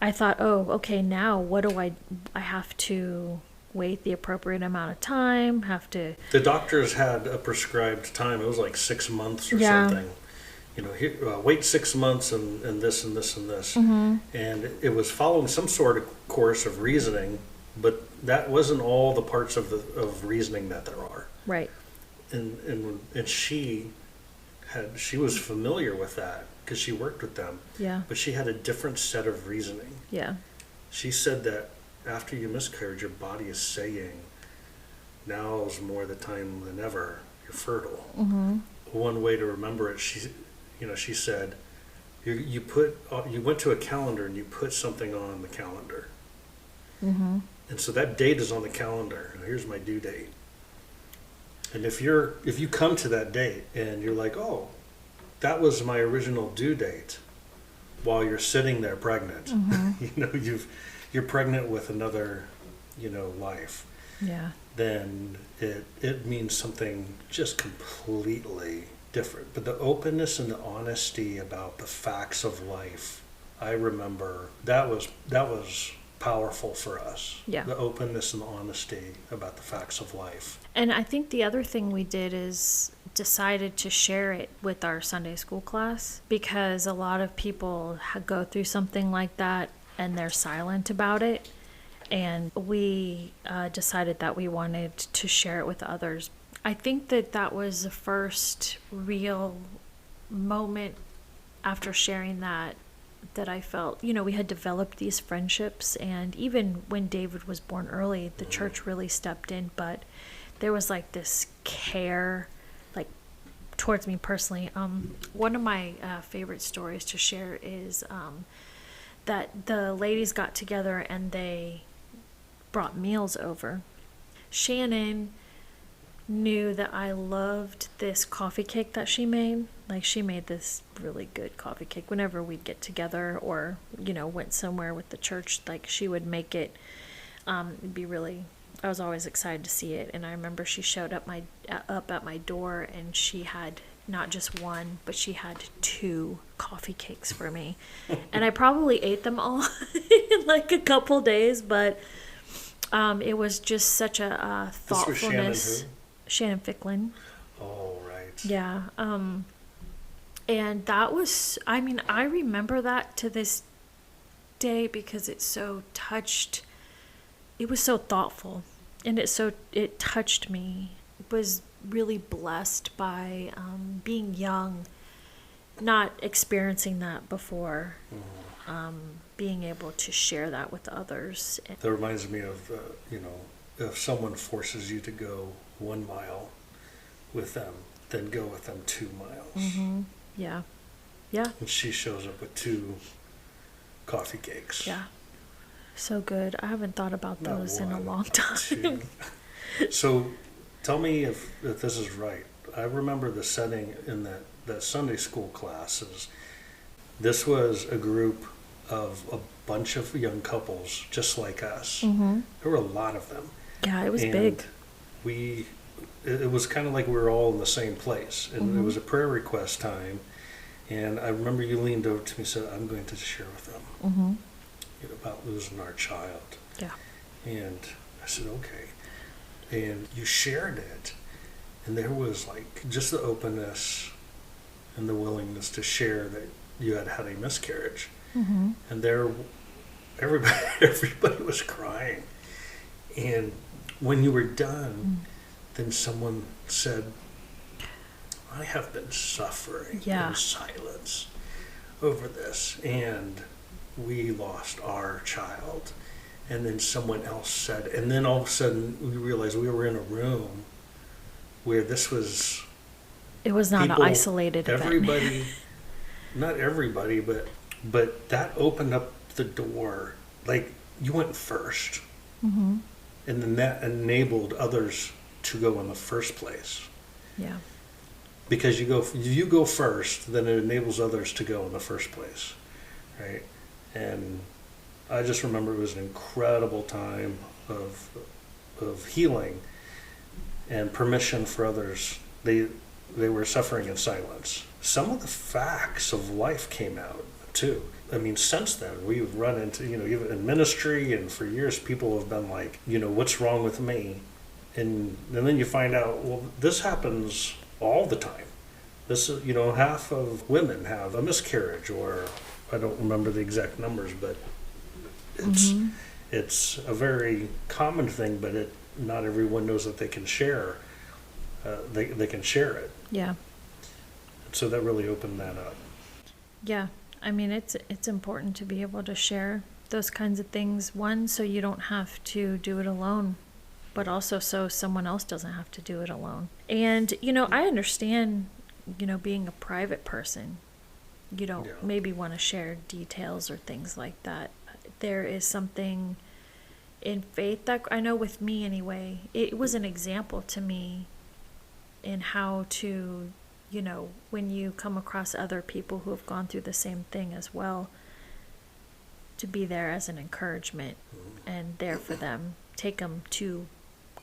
Speaker 2: I thought, oh, okay, now what do I have to wait the appropriate amount of time,
Speaker 1: The doctors had a prescribed time. It was like 6 months or
Speaker 2: Yeah.
Speaker 1: something. Wait 6 months and this and this and this. And it was following some sort of course of reasoning, but that wasn't all the parts of reasoning that there are.
Speaker 2: right.
Speaker 1: And she was familiar with that because she worked with them.
Speaker 2: Yeah,
Speaker 1: But she had a different set of reasoning.
Speaker 2: yeah,
Speaker 1: She said that after you miscarriage, your body is saying, now is more the time than ever. You're fertile.
Speaker 2: Mm-hmm.
Speaker 1: One way to remember it, she said, you went to a calendar and you put something on the calendar.
Speaker 2: Mm-hmm.
Speaker 1: And so that date is on the calendar. And here's my due date. And if you come to that date and you're like, oh, that was my original due date, while you're sitting there pregnant,
Speaker 2: Mm-hmm.
Speaker 1: You're pregnant with another, life.
Speaker 2: Yeah.
Speaker 1: Then it means something just completely different. But the openness and the honesty about the facts of life, I remember that was powerful for us.
Speaker 2: Yeah.
Speaker 1: The openness and the honesty about the facts of life.
Speaker 2: And I think the other thing we did is decided to share it with our Sunday school class, because a lot of people go through something like that and they're silent about it. And we decided that we wanted to share it with others. I think that was the first real moment after sharing that I felt, we had developed these friendships. And even when David was born early, the church really stepped in. But there was like this care, like towards me personally. One of my favorite stories to share is that the ladies got together and they brought meals over. Shannon knew that I loved this coffee cake that she made. Like, she made this really good coffee cake whenever we'd get together or, went somewhere with the church. Like, she would make it. It'd be really, I was always excited to see it. And I remember she showed up at my door, and she had not just one, but she had 2 coffee cakes for me. And I probably ate them all in like a couple days, but it was just such a thoughtfulness. Shannon Ficklin.
Speaker 1: Oh, right.
Speaker 2: Yeah. And that was, I remember that to this day because it so touched, it was so thoughtful, and it touched me. It was really blessed by being young, not experiencing that before, being able to share that with others.
Speaker 1: That reminds me of, if someone forces you to go 1 mile with them, then go with them 2 miles.
Speaker 2: Mm-hmm. Yeah. Yeah.
Speaker 1: And she shows up with 2 coffee cakes.
Speaker 2: Yeah. So good. I haven't thought about
Speaker 1: Not
Speaker 2: those in a
Speaker 1: one,
Speaker 2: long
Speaker 1: not
Speaker 2: time.
Speaker 1: 2. So tell me if this is right. I remember the setting in that Sunday school classes. This was a group of a bunch of young couples just like us.
Speaker 2: Mm-hmm.
Speaker 1: There were a lot of them.
Speaker 2: Yeah, it was big.
Speaker 1: It was kind of like we were all in the same place. And it was a prayer request time. And I remember you leaned over to me and said, I'm going to share with them about losing our child.
Speaker 2: Yeah.
Speaker 1: And I said, okay. And you shared it. And there was like just the openness and the willingness to share that you had had a miscarriage.
Speaker 2: Mm-hmm.
Speaker 1: And everybody was crying. And when you were done, then someone said, I have been suffering in silence over this, and we lost our child. And then someone else said, and then all of a sudden we realized we were in a room where this was...
Speaker 2: It was not
Speaker 1: people,
Speaker 2: an isolated
Speaker 1: everybody,
Speaker 2: event.
Speaker 1: Not everybody, but that opened up the door. Like, you went first.
Speaker 2: Mm-hmm.
Speaker 1: And then that enabled others to go in the first place.
Speaker 2: Yeah.
Speaker 1: Because you go first, then it enables others to go in the first place, right? And I just remember it was an incredible time of healing and permission for others. They were suffering in silence. Some of the facts of life came out too. I mean, since then we've run into, even in ministry, and for years people have been like, what's wrong with me? And then you find out, well, this happens all the time. This is, half of women have a miscarriage, or I don't remember the exact numbers, but it's a very common thing, but not everyone knows that they can share. They can share it.
Speaker 2: Yeah.
Speaker 1: So that really opened that up.
Speaker 2: Yeah. I mean, it's important to be able to share those kinds of things. One, so you don't have to do it alone, but also so someone else doesn't have to do it alone. And, you know, I understand, you know, being a private person, you don't maybe want to share details or things like that. There is something in faith that I know with me anyway, it was an example to me in how to, you know, when you come across other people who have gone through the same thing as well, to be there as an encouragement and there for them. Take them to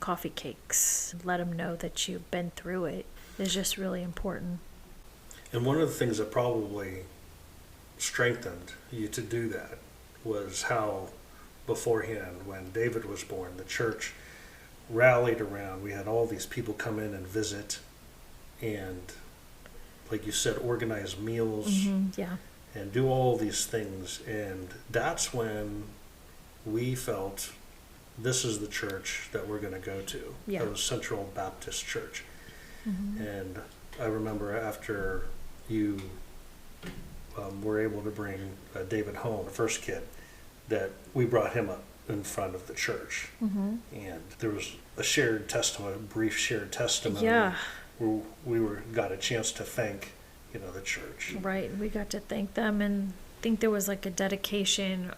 Speaker 2: coffee cakes, let them know that you've been through it is just really important.
Speaker 1: And one of the things that probably strengthened you to do that was how beforehand, when David was born, the church rallied around. We had all these people come in and visit and, like you said, organize meals and do all these things. And that's when we felt this is the church that we're going to go to. It was Central Baptist Church. And I remember after you were able to bring David home, the first kid, that we brought him up in front of the church. And there was a shared testimony, a brief shared testimony where we got a chance to thank, you know, the church.
Speaker 2: Right, we got to thank them, and I think there was like a dedication,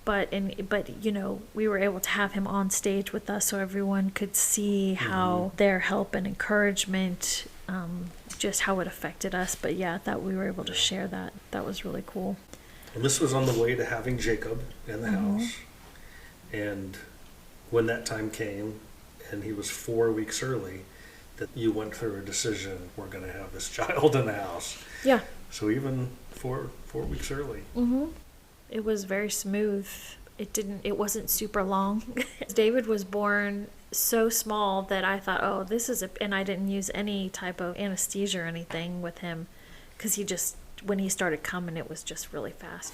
Speaker 2: but you know, we were able to have him on stage with us so everyone could see how their help and encouragement, just how it affected us. But yeah, that we were able to share that. That was really cool.
Speaker 1: And this was on the way to having Jacob in the house. And when that time came, and he was 4 weeks early, that you went through a decision, we're going to have this child in the house.
Speaker 2: Yeah.
Speaker 1: So even 4 weeks early.
Speaker 2: It was very smooth. It wasn't super long. David was born so small that I thought, oh, and I didn't use any type of anesthesia or anything with him, because when he started coming, it was just really fast.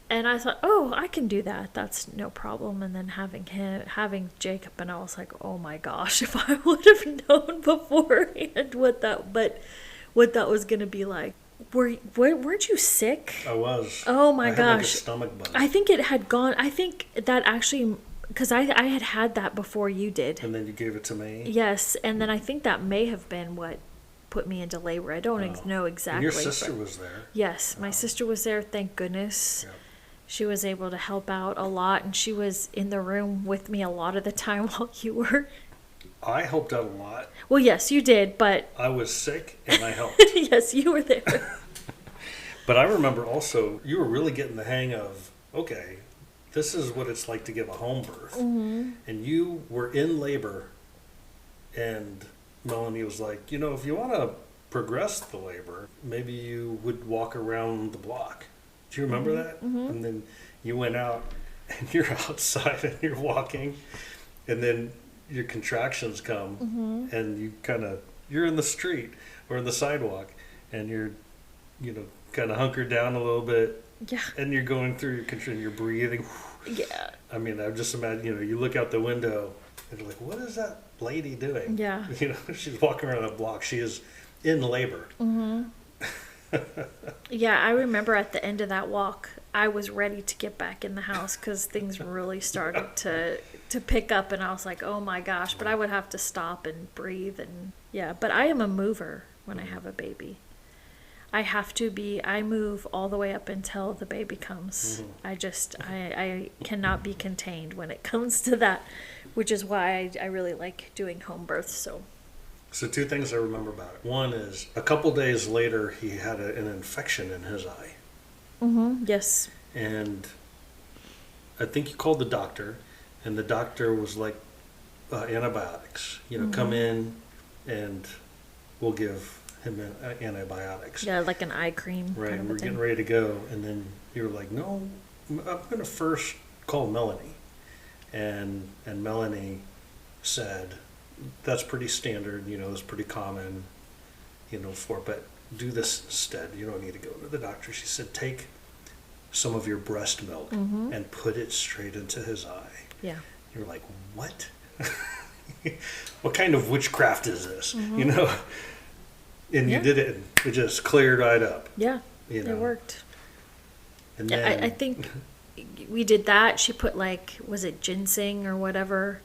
Speaker 2: And I thought, oh, I can do that. That's no problem. And then having Jacob, and I was like, oh my gosh, if I would have known beforehand what that was going to be like. Weren't you sick?
Speaker 1: I was.
Speaker 2: Oh my gosh.
Speaker 1: I had like a stomach bug.
Speaker 2: I think it had gone. I think that actually, because I had that before you did.
Speaker 1: And then you gave it to me?
Speaker 2: Yes. And then I think that may have been what put me into labor. I don't know exactly.
Speaker 1: And your sister was there?
Speaker 2: Yes, my sister was there, thank goodness.
Speaker 1: Yep.
Speaker 2: She was able to help out a lot, and she was in the room with me a lot of the time while you were.
Speaker 1: I helped out a lot.
Speaker 2: Well, yes, you did, but...
Speaker 1: I was sick, and I helped.
Speaker 2: Yes, you were there.
Speaker 1: But I remember also, you were really getting the hang of, okay, this is what it's like to give a home birth. And you were in labor, and Melanie was like, you know, if you want to progress the labor, maybe you would walk around the block. Do you remember that? And then you went out, and you're outside, and you're walking, and then your contractions come, and you're in the street or in the sidewalk, and you're, you know, kind of hunkered down a little bit.
Speaker 2: Yeah.
Speaker 1: And you're going through your contraction, you're breathing.
Speaker 2: Yeah.
Speaker 1: I mean, I just imagine, you know, you look out the window, and you're like, what is that lady doing?
Speaker 2: Yeah.
Speaker 1: You know, she's walking around a block. She is in labor.
Speaker 2: Yeah, I remember at the end of that walk, I was ready to get back in the house because things really started to pick up, and I was like, oh my gosh, but I would have to stop and breathe. And yeah, but I am a mover when I have a baby. I move all the way up until the baby comes. I cannot be contained when it comes to that, which is why I really like doing home births.
Speaker 1: So 2 things I remember about it. One is a couple days later, he had an infection in his eye.
Speaker 2: Yes.
Speaker 1: And I think you called the doctor, and the doctor was like, antibiotics. You know, come in and we'll give him antibiotics.
Speaker 2: Yeah, like an eye cream.
Speaker 1: Right,
Speaker 2: kind of
Speaker 1: and we're
Speaker 2: a thing.
Speaker 1: getting ready to go. And then you were like, no, I'm going to first call Melanie. And Melanie said, that's pretty standard, you know, it's pretty common, you know, but do this instead. You don't need to go to the doctor. She said, take some of your breast milk and put it straight into his eye.
Speaker 2: Yeah.
Speaker 1: You're like, what? What kind of witchcraft is this? You know? And you did it, and it just cleared right up.
Speaker 2: Yeah,
Speaker 1: you know?
Speaker 2: It worked.
Speaker 1: And then,
Speaker 2: I think we did that. She put was it ginseng or whatever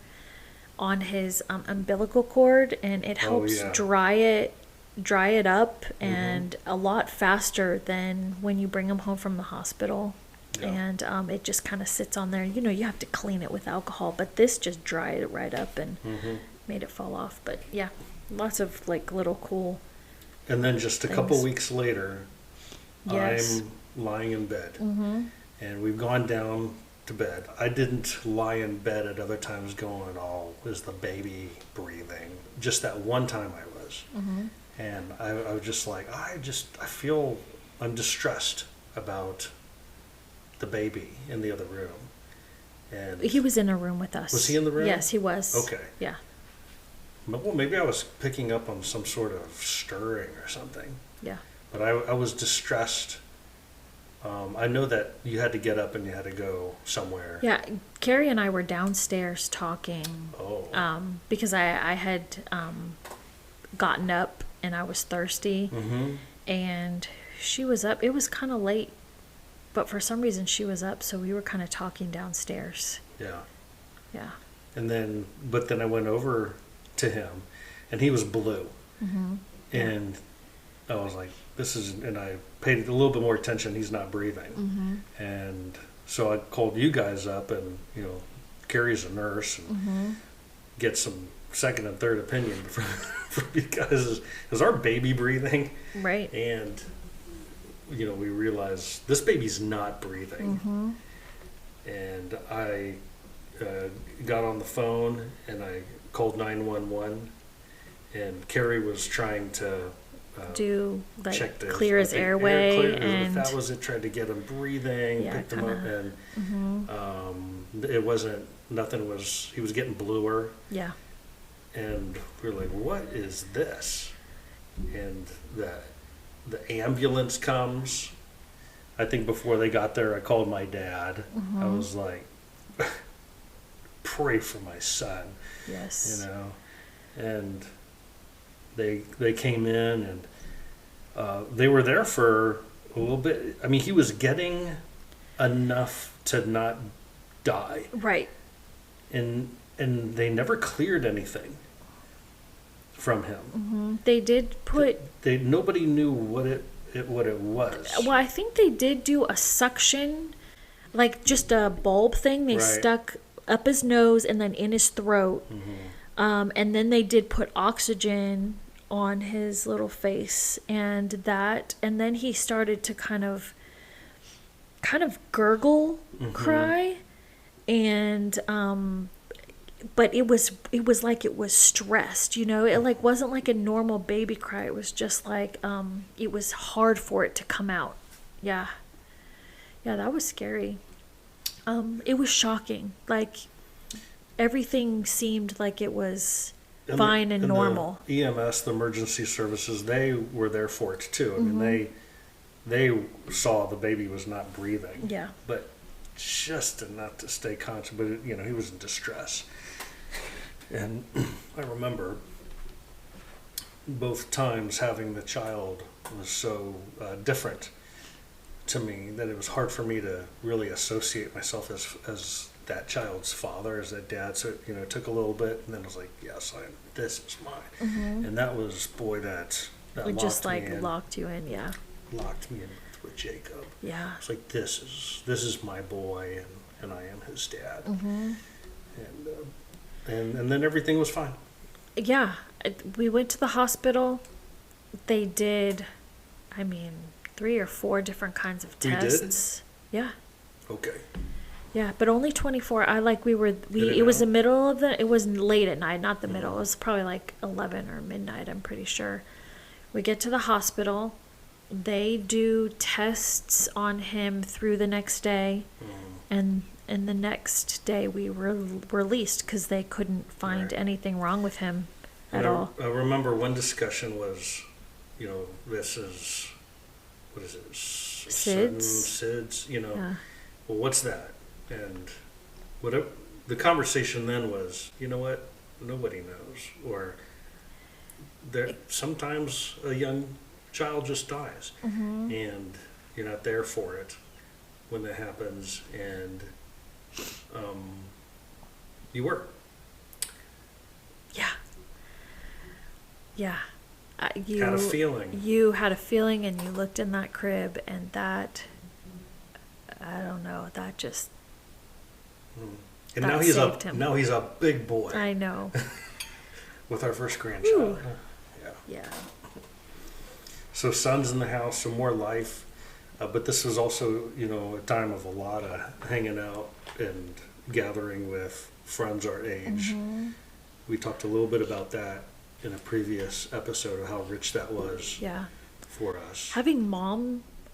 Speaker 2: on his umbilical cord, and it helps
Speaker 1: yeah.
Speaker 2: dry it up, and a lot faster than when you bring him home from the hospital.
Speaker 1: Yeah.
Speaker 2: And it just kind of sits on there. You know, you have to clean it with alcohol, but this just dried it right up and made it fall off. But yeah, lots of like little cool.
Speaker 1: And then just a couple
Speaker 2: things.
Speaker 1: weeks later,
Speaker 2: Yes.
Speaker 1: I'm lying in bed, and we've gone down to bed. I didn't lie in bed at other times going, "Oh, is the baby breathing?" Just that one time I was, and I was just like, I feel I'm distressed about the baby in the other room. And
Speaker 2: He was in a room with us.
Speaker 1: Was he in the room?
Speaker 2: Yes, he was.
Speaker 1: Okay.
Speaker 2: Yeah.
Speaker 1: Well, maybe I was picking up on some sort of stirring or something.
Speaker 2: Yeah.
Speaker 1: But I was distressed. I know that you had to get up and you had to go somewhere.
Speaker 2: Yeah. Carrie and I were downstairs talking.
Speaker 1: Oh.
Speaker 2: Because I had gotten up and I was thirsty, and she was up. It was kind of late, but for some reason she was up, so we were kind of talking downstairs.
Speaker 1: Yeah.
Speaker 2: Yeah.
Speaker 1: But then I went over to him, and he was blue. And I was like, and I paid a little bit more attention. He's not breathing. And so I called you guys up, and, Carrie's a nurse, and get some second and third opinion from you guys. Is our baby breathing?
Speaker 2: Right.
Speaker 1: And, we realized this baby's not breathing. And I got on the phone, and I called 911, and Carrie was trying to
Speaker 2: Do like
Speaker 1: check the,
Speaker 2: clear his airway,
Speaker 1: if
Speaker 2: and
Speaker 1: that was it, tried to get him breathing,
Speaker 2: Yeah,
Speaker 1: picked him up, and it wasn't, nothing was, he was getting bluer,
Speaker 2: yeah.
Speaker 1: and we were like, what is this? And the ambulance comes. I think before they got there, I called my dad. I was like, pray for my son.
Speaker 2: Yes.
Speaker 1: And they came in, and they were there for a little bit. I mean, he was getting enough to not die,
Speaker 2: Right.
Speaker 1: and they never cleared anything from him.
Speaker 2: They did put.
Speaker 1: Nobody knew what it was.
Speaker 2: Well, I think they did do a suction, like just a bulb thing. They
Speaker 1: Right.
Speaker 2: stuck up his nose and then in his throat. And then they did put oxygen on his little face, and then he started to kind of gurgle, cry, and but it was like it was stressed, it like wasn't like a normal baby cry. It was just like it was hard for it to come out. Yeah, that was scary. It was shocking. Like everything seemed like it was fine and normal.
Speaker 1: The EMS, the emergency services, they were there for it too. I mean, they saw the baby was not breathing.
Speaker 2: Yeah.
Speaker 1: But just enough to stay conscious. But he was in distress. And I remember both times having the child was so different to me that it was hard for me to really associate myself as that child's father, as that dad. So it took a little bit, and then I was like, yes, this is mine. And that was, boy, that
Speaker 2: It just like locked you in. Yeah.
Speaker 1: Locked me in with Jacob.
Speaker 2: Yeah.
Speaker 1: It's like, this is my boy, and I am his dad. And then everything was fine.
Speaker 2: Yeah, we went to the hospital. They did, 3 or 4 different kinds of
Speaker 1: We did?
Speaker 2: tests. Yeah.
Speaker 1: Okay.
Speaker 2: Yeah, but only 24. It was the middle of it was late at night, not the middle. It was probably like 11 or midnight, I'm pretty sure. We get to the hospital. They do tests on him through the next day. And the next day we were released because they couldn't find anything wrong with him at all.
Speaker 1: I remember one discussion was, this is, what is it? SIDS,
Speaker 2: Yeah.
Speaker 1: Well, what's that? And the conversation then was, you know what? Nobody knows. Or sometimes a young child just dies, and you're not there for it when that happens, and you were.
Speaker 2: Yeah.
Speaker 1: Had a feeling.
Speaker 2: You had a feeling, and you looked in that crib, and that, I don't know, that just.
Speaker 1: And
Speaker 2: that saved him.
Speaker 1: now he's a big boy.
Speaker 2: I know.
Speaker 1: With our first grandchild.
Speaker 2: Ooh.
Speaker 1: Yeah.
Speaker 2: Yeah.
Speaker 1: So sons in the house, some more life. But this was also, a time of a lot of hanging out and gathering with friends our age.
Speaker 2: Mm-hmm.
Speaker 1: We talked a little bit about that in a previous episode of how rich that was
Speaker 2: Yeah.
Speaker 1: for us.
Speaker 2: Having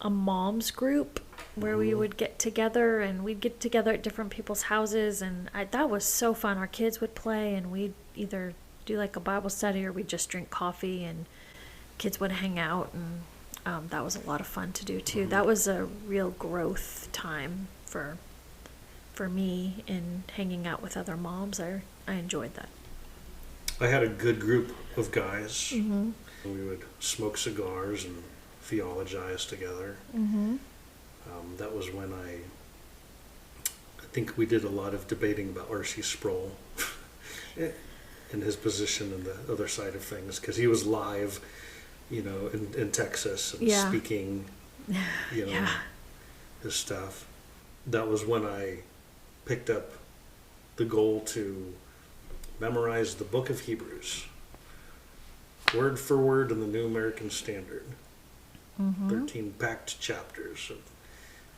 Speaker 2: a mom's group where we would get together, and we'd get together at different people's houses, and that was so fun. Our kids would play, and we'd either do like a Bible study, or we'd just drink coffee, and kids would hang out, and that was a lot of fun to do too. That was a real growth time for me in hanging out with other moms. I enjoyed that.
Speaker 1: I had a good group of guys.
Speaker 2: Mm-hmm.
Speaker 1: We would smoke cigars and theologize together.
Speaker 2: Mm-hmm.
Speaker 1: That was when I think we did a lot of debating about R.C. Sproul and his position in the other side of things, because he was live, in Texas and
Speaker 2: Yeah.
Speaker 1: speaking,
Speaker 2: Yeah.
Speaker 1: his stuff. That was when I picked up the goal to memorize the book of Hebrews, word for word in the New American Standard.
Speaker 2: Mm-hmm.
Speaker 1: 13 packed chapters.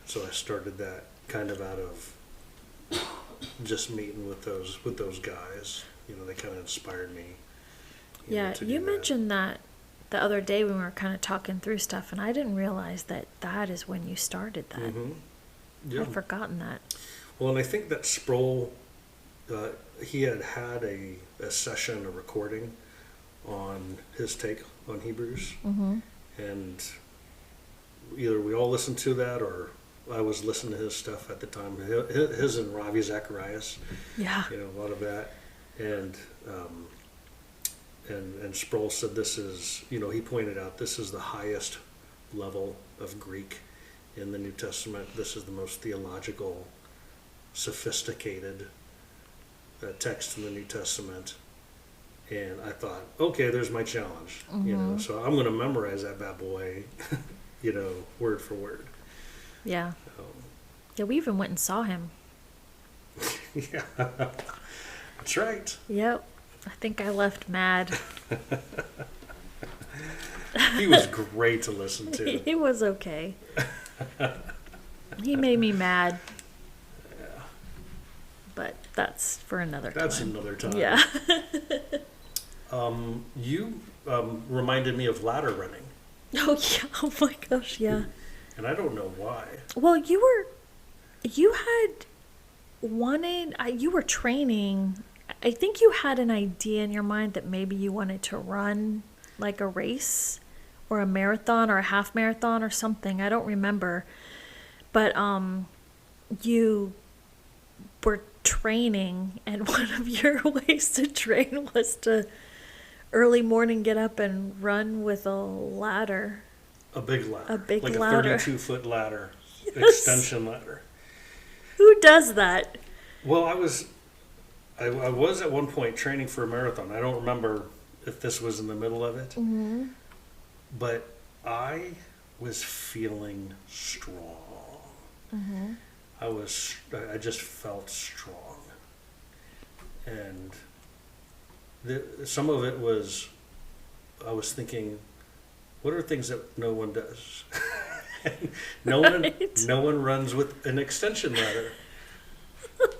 Speaker 1: So I started that kind of out of just meeting with those guys. They kind of inspired me.
Speaker 2: Yeah,
Speaker 1: to do
Speaker 2: you
Speaker 1: that.
Speaker 2: mentioned that the other day when we were kind of talking through stuff, and I didn't realize that is when you started that.
Speaker 1: Mm-hmm. Yeah.
Speaker 2: I'd forgotten that.
Speaker 1: Well, and I think that Sproul, he had a session, a recording on his take on Hebrews.
Speaker 2: Mm-hmm.
Speaker 1: And either we all listened to that, or I was listening to his stuff at the time. His and Ravi Zacharias,
Speaker 2: Yeah.
Speaker 1: a lot of that. And Sproul said this is, he pointed out this is the highest level of Greek in the New Testament. This is the most theological, sophisticated text in the New Testament. And I thought, okay, there's my challenge.
Speaker 2: Mm-hmm.
Speaker 1: So I'm going to memorize that bad boy, word for word.
Speaker 2: Yeah. Yeah, we even went and saw him.
Speaker 1: Yeah, that's right.
Speaker 2: Yep. I think I left mad.
Speaker 1: He was great to listen to.
Speaker 2: He was okay. He made me mad.
Speaker 1: Yeah.
Speaker 2: But that's for another time.
Speaker 1: That's another time.
Speaker 2: Yeah.
Speaker 1: You reminded me of ladder running.
Speaker 2: Oh, yeah. Oh, my gosh, yeah.
Speaker 1: And I don't know why.
Speaker 2: Well, you were training. I think you had an idea in your mind that maybe you wanted to run like a race or a marathon or a half marathon or something. I don't remember. But you were training, and one of your ways to train was to early morning get up and run with a ladder.
Speaker 1: A big ladder.
Speaker 2: A big
Speaker 1: like
Speaker 2: ladder.
Speaker 1: a 32-foot ladder.
Speaker 2: Yes.
Speaker 1: Extension ladder.
Speaker 2: Who does that?
Speaker 1: Well, I was at one point training for a marathon. I don't remember if this was in the middle of it.
Speaker 2: Mm-hmm.
Speaker 1: But I was feeling strong.
Speaker 2: Mm-hmm.
Speaker 1: I just felt strong. And some of it was, I was thinking, what are things that no one does? No one runs with an extension ladder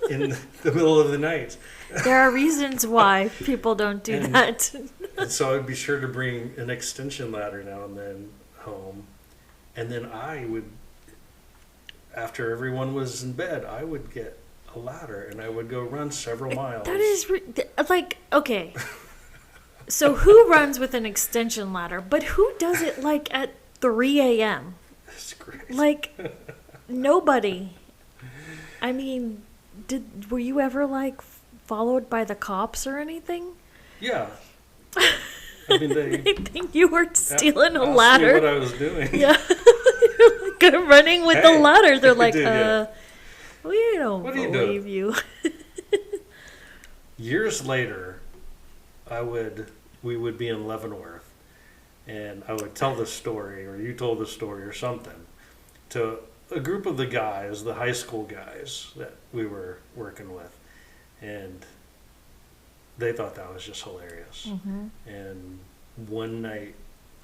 Speaker 1: in the middle of the night.
Speaker 2: There are reasons why people don't do that.
Speaker 1: And so I'd be sure to bring an extension ladder now and then home. And then I would, after everyone was in bed, I would get a ladder and I would go run several miles.
Speaker 2: That is okay. So who runs with an extension ladder? But who does it like at 3 a.m.?
Speaker 1: That's great.
Speaker 2: Like nobody. I mean, were you ever like followed by the cops or anything?
Speaker 1: Yeah. I mean, they
Speaker 2: think you were stealing a
Speaker 1: asked
Speaker 2: ladder.
Speaker 1: me what I was doing.
Speaker 2: Yeah. Like, running with the ladder. They're like,
Speaker 1: did, yeah.
Speaker 2: We don't
Speaker 1: What are you
Speaker 2: believe you.
Speaker 1: Years later, I would we would be in Leavenworth, and I would tell this story, or you told this story, or something, to a group of the guys, the high school guys that we were working with, and they thought that was just hilarious.
Speaker 2: Mm-hmm.
Speaker 1: And one night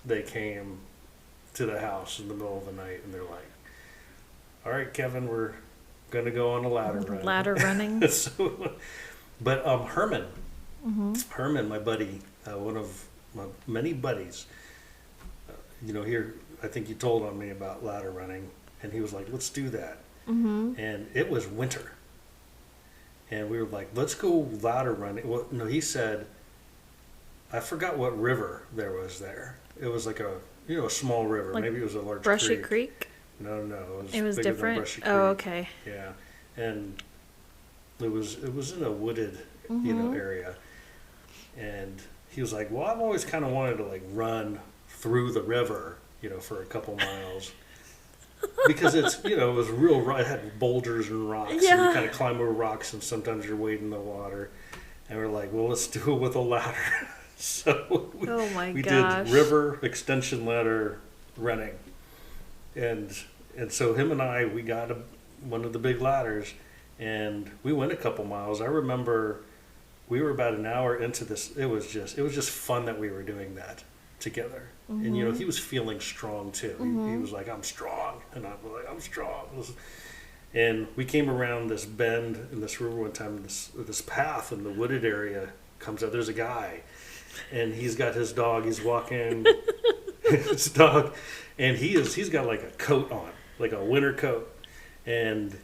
Speaker 1: they came to the house in the middle of the night, and they're like, "All right, Kevin, we're gonna go on a ladder run."
Speaker 2: Ladder running.
Speaker 1: But Herman,
Speaker 2: Mm-hmm.
Speaker 1: Herman, my buddy, one of my many buddies, here, I think you told on me about ladder running, and he was like, "Let's do that."
Speaker 2: Mm-hmm.
Speaker 1: And it was winter, and we were like, "Let's go ladder running." Well, no, he said, I forgot what river there was there. It was like a small river.
Speaker 2: Like
Speaker 1: Maybe it was a large
Speaker 2: Brushy
Speaker 1: creek.
Speaker 2: Creek?
Speaker 1: No,
Speaker 2: It was
Speaker 1: bigger than
Speaker 2: different?
Speaker 1: Brushy
Speaker 2: Oh,
Speaker 1: Creek.
Speaker 2: okay.
Speaker 1: Yeah, and it was in a wooded
Speaker 2: Mm-hmm.
Speaker 1: area, and he was like, "Well, I've always kind of wanted to like run through the river, for a couple miles." Because it's, it was real, it had boulders and rocks, and
Speaker 2: Yeah.
Speaker 1: you kind of climb over rocks, and sometimes you're wading the water. And we're like, well, let's do it with a ladder. So
Speaker 2: Oh my
Speaker 1: we
Speaker 2: gosh.
Speaker 1: did river extension ladder running. And so him and I, we got one of the big ladders, and we went a couple miles. I remember we were about an hour into this. It was just fun that we were doing that together.
Speaker 2: Mm-hmm.
Speaker 1: And he was feeling strong too. He was like, "I'm strong," and I was like, "I'm strong." And we came around this bend in this river one time. This path in the wooded area comes out. There's a guy, and he's got his dog. He's walking his dog, and he's got like a coat on, like a winter coat, and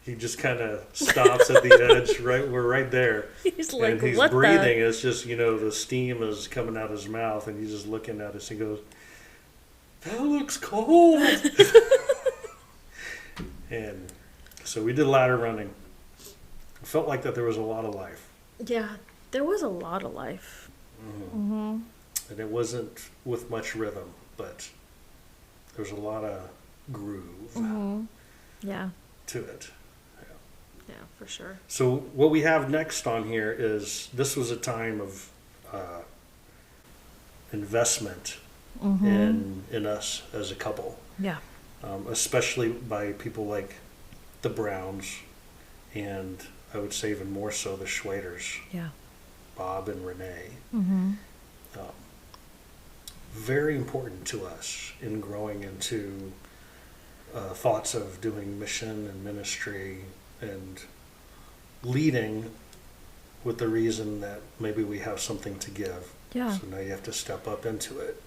Speaker 1: he just kind of stops at the edge. We're right there.
Speaker 2: He's like,
Speaker 1: and he's
Speaker 2: what
Speaker 1: breathing. It's just, the steam is coming out his mouth, and he's just looking at us. He goes, "That looks cold." And so we did ladder running. It felt like that there was a lot of life.
Speaker 2: Yeah, there was a lot of life. Mm-hmm.
Speaker 1: And it wasn't with much rhythm, but there was a lot of groove
Speaker 2: Mm-hmm. Yeah,
Speaker 1: to it.
Speaker 2: yeah, for sure.
Speaker 1: So what we have next on here is, this was a time of investment
Speaker 2: Mm-hmm.
Speaker 1: in us as a couple,
Speaker 2: Yeah.
Speaker 1: especially by people like the Browns, and I would say even more so the Schwaders,
Speaker 2: Yeah.
Speaker 1: Bob and Renee.
Speaker 2: Mm-hmm.
Speaker 1: Very important to us in growing into thoughts of doing mission and ministry and leading with the reason that maybe we have something to give.
Speaker 2: Yeah.
Speaker 1: So now you have to step up into it.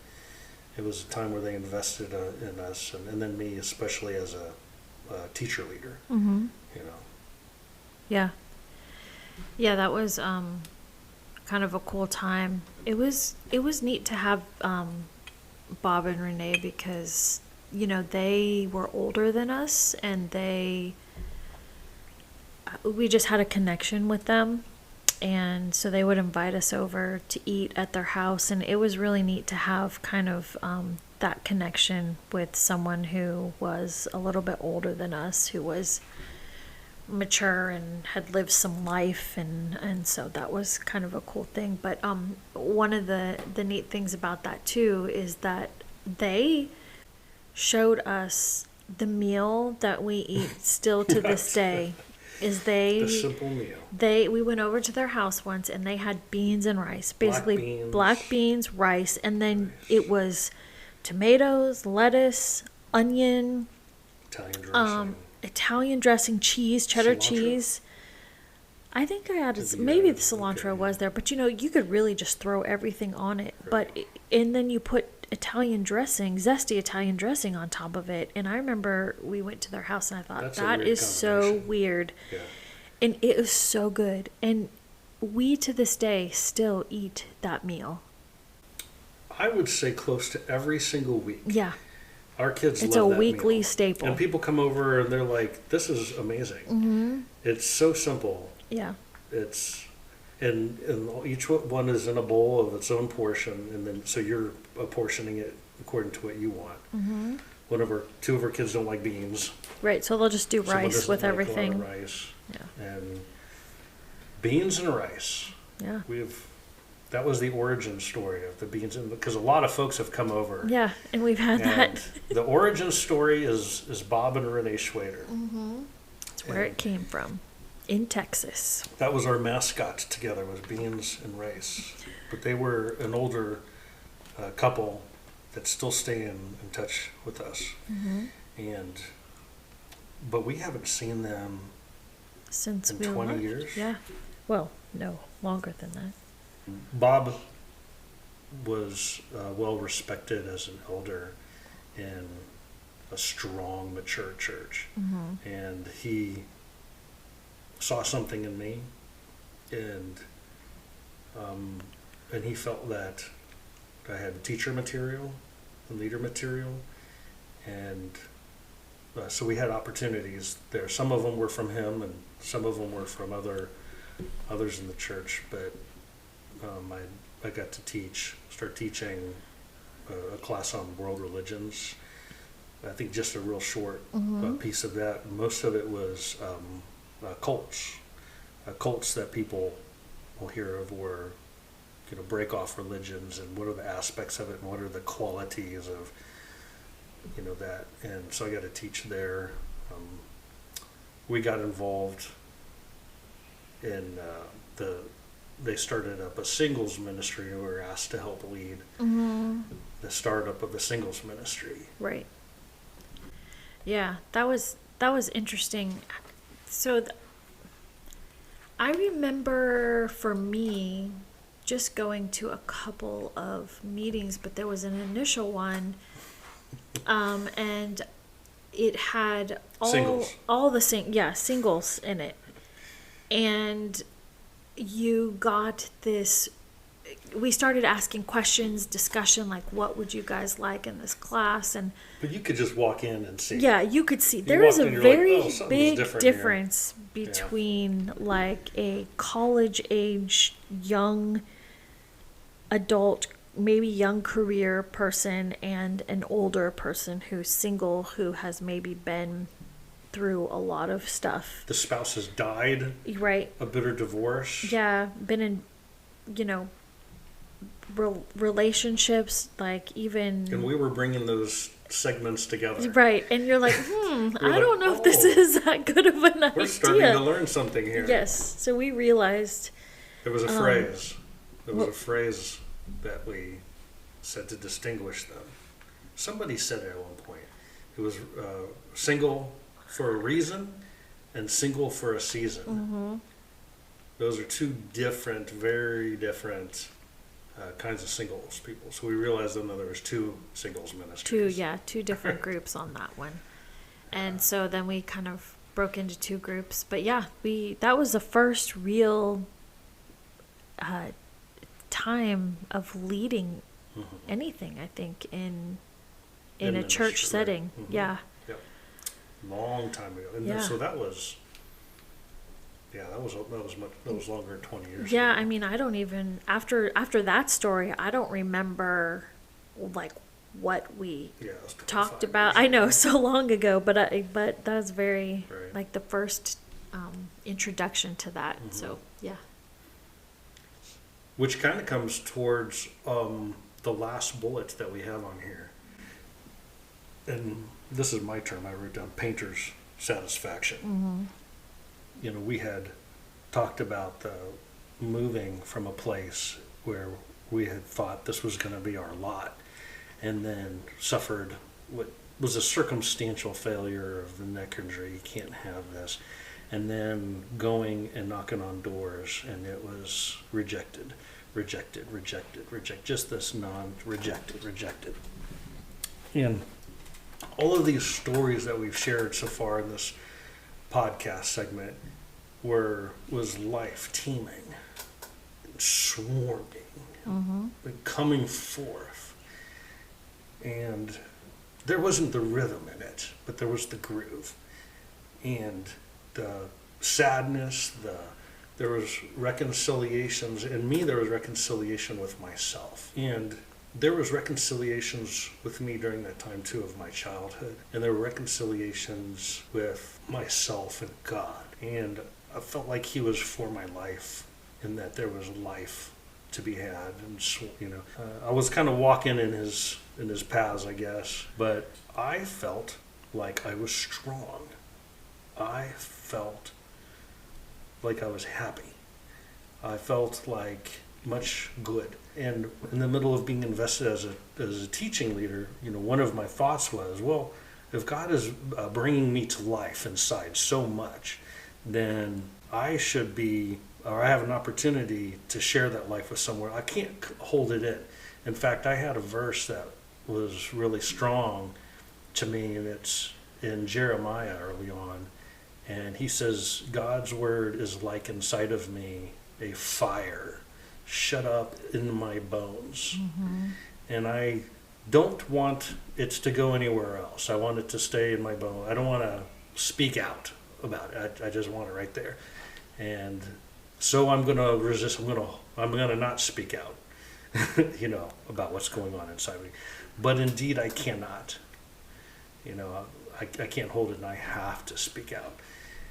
Speaker 1: It was a time where they invested in us, and then me, especially as a teacher leader.
Speaker 2: Mm-hmm. Yeah. Yeah, that was kind of a cool time. It was neat to have Bob and Renee, because they were older than us, and we just had a connection with them, and so they would invite us over to eat at their house, and it was really neat to have kind of that connection with someone who was a little bit older than us, who was mature and had lived some life, and so that was kind of a cool thing. But one of the neat things about that too is that they showed us the meal that we eat still to this day. Is
Speaker 1: The simple meal.
Speaker 2: we went over to their house once, and they had beans and rice, basically black beans, rice, and then it was tomatoes, lettuce, onion, Italian dressing, cheese, cheddar
Speaker 1: Cilantro?
Speaker 2: cheese. I think I added
Speaker 1: Did you
Speaker 2: maybe
Speaker 1: add-
Speaker 2: the cilantro
Speaker 1: okay.
Speaker 2: was there, but you could really just throw everything on it. And then you put Italian dressing, zesty Italian dressing on top of it. And I remember we went to their house, and I thought,
Speaker 1: That's a
Speaker 2: that
Speaker 1: weird
Speaker 2: is so
Speaker 1: combination.
Speaker 2: weird.
Speaker 1: Yeah.
Speaker 2: And it was so good. And we to this day still eat that meal.
Speaker 1: I would say close to every single week.
Speaker 2: Yeah.
Speaker 1: Our kids
Speaker 2: It's
Speaker 1: love
Speaker 2: a
Speaker 1: that
Speaker 2: weekly
Speaker 1: meal.
Speaker 2: staple.
Speaker 1: And people come over and they're like, "This is amazing."
Speaker 2: Mm-hmm.
Speaker 1: It's so simple.
Speaker 2: Yeah.
Speaker 1: It's and each one is in a bowl of its own portion, and then so you're apportioning it according to what you want.
Speaker 2: Mm-hmm.
Speaker 1: Two of our kids don't like beans.
Speaker 2: Right. So they'll just do
Speaker 1: Someone
Speaker 2: rice
Speaker 1: doesn't
Speaker 2: with
Speaker 1: like a lot of
Speaker 2: everything.
Speaker 1: rice
Speaker 2: Yeah.
Speaker 1: and beans and rice.
Speaker 2: Yeah.
Speaker 1: We have that was the origin story of the beans, because a lot of folks have come over.
Speaker 2: Yeah, and we've had
Speaker 1: And
Speaker 2: that.
Speaker 1: the origin story is Bob and Renee Schwader.
Speaker 2: That's where it came from, in Texas.
Speaker 1: That was our mascot together, was Beans and Rice. But they were an older couple that still stay in touch with us. But we haven't seen them
Speaker 2: Since
Speaker 1: in
Speaker 2: we
Speaker 1: 20
Speaker 2: left.
Speaker 1: years.
Speaker 2: Yeah. Well, no, longer than that.
Speaker 1: Bob was well respected as an elder in a strong, mature church. And he saw something in me, and he felt that I had teacher material and leader material, and so we had opportunities there. Some of them were from him, and some of them were from others in the church. But I got to start teaching a class on world religions. I think just a real short piece of that. Most of it was cults that people will hear of, or break off religions, and what are the aspects of it, and what are the qualities of that. And so I got to teach there. We got involved in they started up a singles ministry, and we were asked to help lead the startup of the singles ministry.
Speaker 2: Right. Yeah, that was interesting. So I remember, for me, just going to a couple of meetings, but there was an initial one, and it had
Speaker 1: Singles.
Speaker 2: all the singles in it, and you got this. We started asking questions, discussion, like, what would you guys like in this class? And
Speaker 1: But you could just walk in and see.
Speaker 2: yeah, you could see there is a
Speaker 1: walked in, you're
Speaker 2: very
Speaker 1: like, "Oh, something's
Speaker 2: big
Speaker 1: different here."
Speaker 2: difference between like a college age young adult, maybe young career person, and an older person who's single, who has maybe been through a lot of stuff.
Speaker 1: The spouse has died,
Speaker 2: Right.
Speaker 1: a bitter divorce.
Speaker 2: Yeah, been in, relationships, like even.
Speaker 1: And we were bringing those segments together.
Speaker 2: Right, and you're like, I
Speaker 1: like,
Speaker 2: don't know if this
Speaker 1: "Oh,
Speaker 2: is that good of an idea.
Speaker 1: We're starting to learn something here.
Speaker 2: Yes, so we realized.
Speaker 1: There was a phrase. There was a phrase that we said to distinguish them. Somebody said it at one point. It was single for a reason and single for a season. Those are two different, very different kinds of singles people. So we realized then that there was two singles ministries.
Speaker 2: Two different groups on that one. And so then we kind of broke into two groups. But yeah, that was the first real time of leading anything, I think, in a
Speaker 1: ministry,
Speaker 2: church setting.
Speaker 1: Right?
Speaker 2: Yeah.
Speaker 1: Yep. Long time ago. And
Speaker 2: Yeah.
Speaker 1: so that was longer than 20 years
Speaker 2: Yeah,
Speaker 1: ago.
Speaker 2: I mean, I don't even after that story, I don't remember like what we
Speaker 1: Yeah, it was 25
Speaker 2: talked about.
Speaker 1: years
Speaker 2: I know,
Speaker 1: ago.
Speaker 2: so long ago, but that was very
Speaker 1: Right.
Speaker 2: like the first introduction to that. So yeah.
Speaker 1: Which kind of comes towards the last bullet that we have on here. And this is my term, I wrote down painter's satisfaction. We had talked about the moving from a place where we had thought this was going to be our lot, and then suffered what was a circumstantial failure of the neck injury. You can't have this. And then going and knocking on doors, and it was rejected. Just this rejected. And all of these stories that we've shared so far in this podcast segment was life teeming, swarming, and coming forth. And there wasn't the rhythm in it, but there was the groove. And the sadness, there was reconciliations. In me, there was reconciliation with myself. And there was reconciliations with me during that time, too, of my childhood. And there were reconciliations with myself and God. And I felt like He was for my life, and that there was life to be had, and I was kind of walking in his paths, I guess. But I felt like I was strong. I felt like I was happy. I felt like much good. And in the middle of being invested as a teaching leader, one of my thoughts was, well, if God is bringing me to life inside so much, then I should be, or I have an opportunity to share that life with someone. I can't hold it in. In fact, I had a verse that was really strong to me, and it's in Jeremiah early on. And he says, God's word is like inside of me a fire shut up in my bones. Mm-hmm. And I don't want it to go anywhere else. I want it to stay in my bone. I don't want to speak out about it. I just want it right there. And so I'm going to resist. I'm going to not speak out, about what's going on inside me. But indeed, I cannot. I can't hold it, and I have to speak out.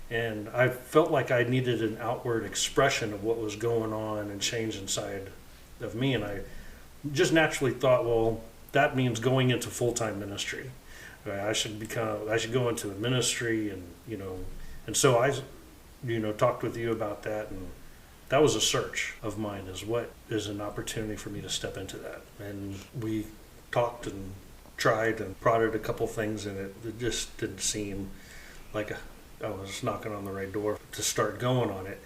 Speaker 1: And I felt like I needed an outward expression of what was going on and change inside of me. And I just naturally thought, well, that means going into full-time ministry. I should go into the ministry, and so I, talked with you about that, and that was a search of mine, is what is an opportunity for me to step into that. And we talked and tried and prodded a couple things, and it just didn't seem like I was knocking on the right door to start going on it.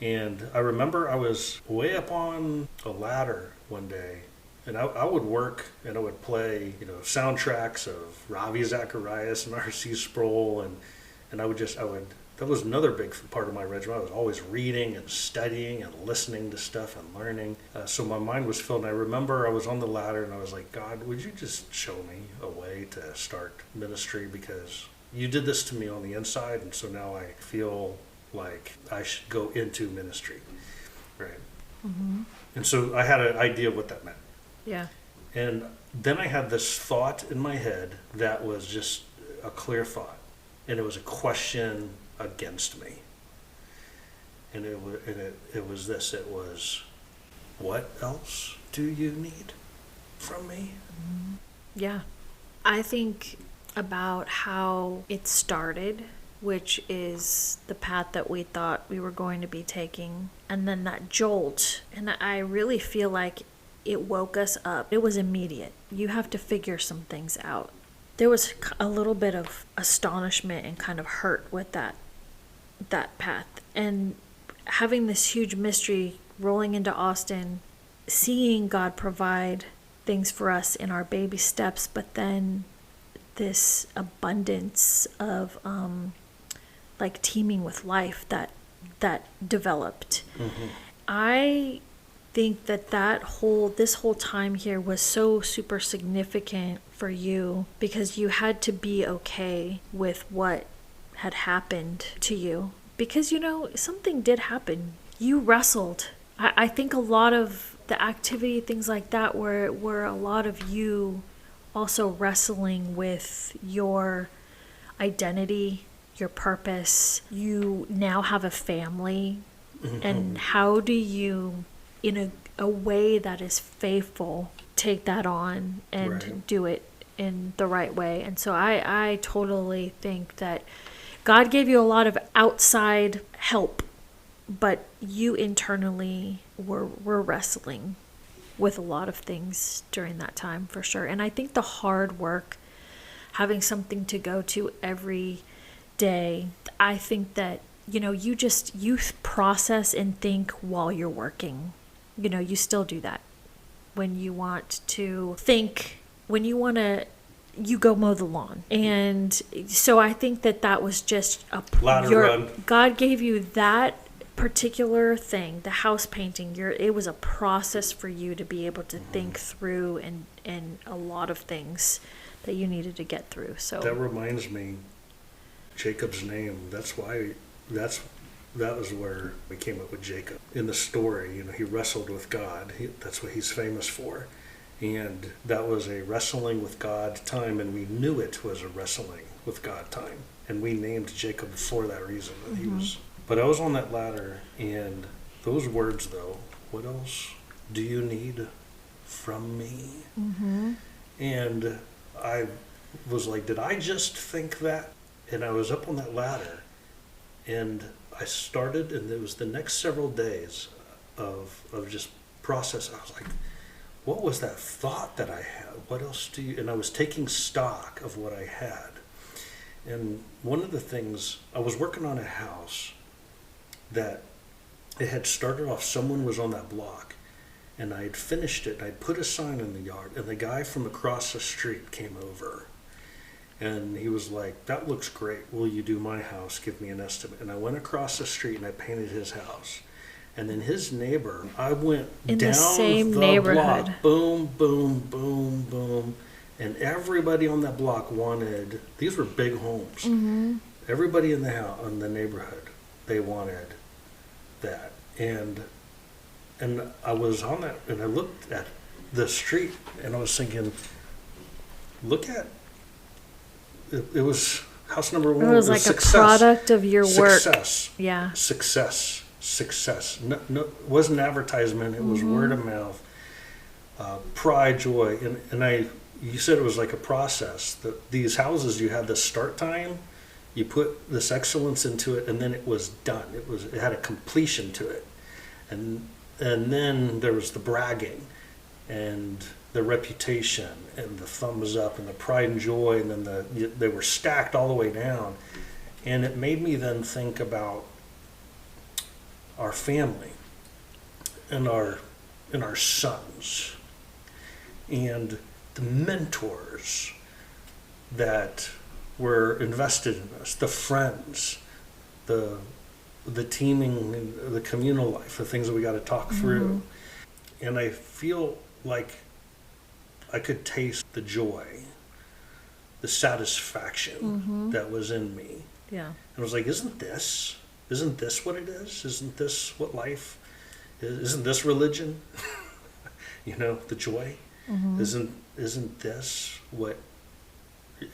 Speaker 1: And I remember I was way up on a ladder one day, and I would work and I would play, soundtracks of Ravi Zacharias and R.C. Sproul, and I would that was another big part of my regimen. I was always reading and studying and listening to stuff and learning. So my mind was filled. And I remember I was on the ladder and I was like, God, would you just show me a way to start ministry? Because you did this to me on the inside, and so now I feel like I should go into ministry, right? Mm-hmm. And so I had an idea of what that meant.
Speaker 2: Yeah.
Speaker 1: And then I had this thought in my head that was just a clear thought, and it was a question against me. And it was this. It was, what else do you need from me?
Speaker 2: Mm-hmm. Yeah. I think about how it started, which is the path that we thought we were going to be taking, and then that jolt. And I really feel like it woke us up. It was immediate. You have to figure some things out. There was a little bit of astonishment and kind of hurt with that path. And having this huge mystery rolling into Austin, seeing God provide things for us in our baby steps, but then this abundance of like teeming with life that developed. Mm-hmm. I think this whole time here was so super significant for you, because you had to be okay with what had happened to you, because something did happen. You wrestled. I think a lot of the activity, things like that, were a lot of you also wrestling with your identity, your purpose. You now have a family. Mm-hmm. And how do you, in a way that is faithful, take that on and do it in the right way? And so I totally think that God gave you a lot of outside help, but you internally were wrestling with a lot of things during that time, for sure. And I think the hard work, having something to go to every day, I think that, you process and think while you're working. You still do that. When you want to think, you go mow the lawn. And so I think that was just
Speaker 1: run.
Speaker 2: God gave you that particular thing, the house painting. It was a process for you to be able to think through and a lot of things that you needed to get through. So
Speaker 1: that reminds me, Jacob's name. That was where we came up with Jacob. In the story, he wrestled with God. That's what he's famous for. And that was a wrestling with God time, and we knew it was a wrestling with God time. And we named Jacob for that reason. That he was. But I was on that ladder, and those words, though, what else do you need from me?
Speaker 2: Mm-hmm.
Speaker 1: And I was like, did I just think that? And I was up on that ladder, and I started, and it was the next several days of just process. I was like, what was that thought that I had? What else do you, and I was taking stock of what I had. And one of the things, I was working on a house that it had started off, someone was on that block, and I had finished it. I'd put a sign in the yard, and the guy from across the street came over, and he was like, that looks great. Will you do my house? Give me an estimate. And I went across the street and I painted his house. And then his neighbor, I went
Speaker 2: In
Speaker 1: down
Speaker 2: the same
Speaker 1: the
Speaker 2: neighborhood.
Speaker 1: block, boom, boom, boom, boom. And everybody on that block wanted, these were big homes.
Speaker 2: Mm-hmm.
Speaker 1: Everybody in the house, in the neighborhood, they wanted that. And I was on that, and I looked at the street, and I was thinking, look at, it was house number one.
Speaker 2: It was like
Speaker 1: success.
Speaker 2: a product of your work.
Speaker 1: Success.
Speaker 2: Yeah.
Speaker 1: Success. No, it wasn't advertisement. It was word of mouth. Pride, joy, and you said it was like a process. These houses, you had the start time, you put this excellence into it, and then it was done. It had a completion to it, and then there was the bragging, and the reputation, and the thumbs up, and the pride and joy, and then they were stacked all the way down, and it made me then think about our family and our sons and the mentors that were invested in us, the friends, the teaming, the communal life, the things that we got to talk through. And I feel like I could taste the joy, the satisfaction that was in me.
Speaker 2: Yeah.
Speaker 1: And I was like, isn't this what it is? Isn't this what life is? Isn't this religion? The joy? Isn't this what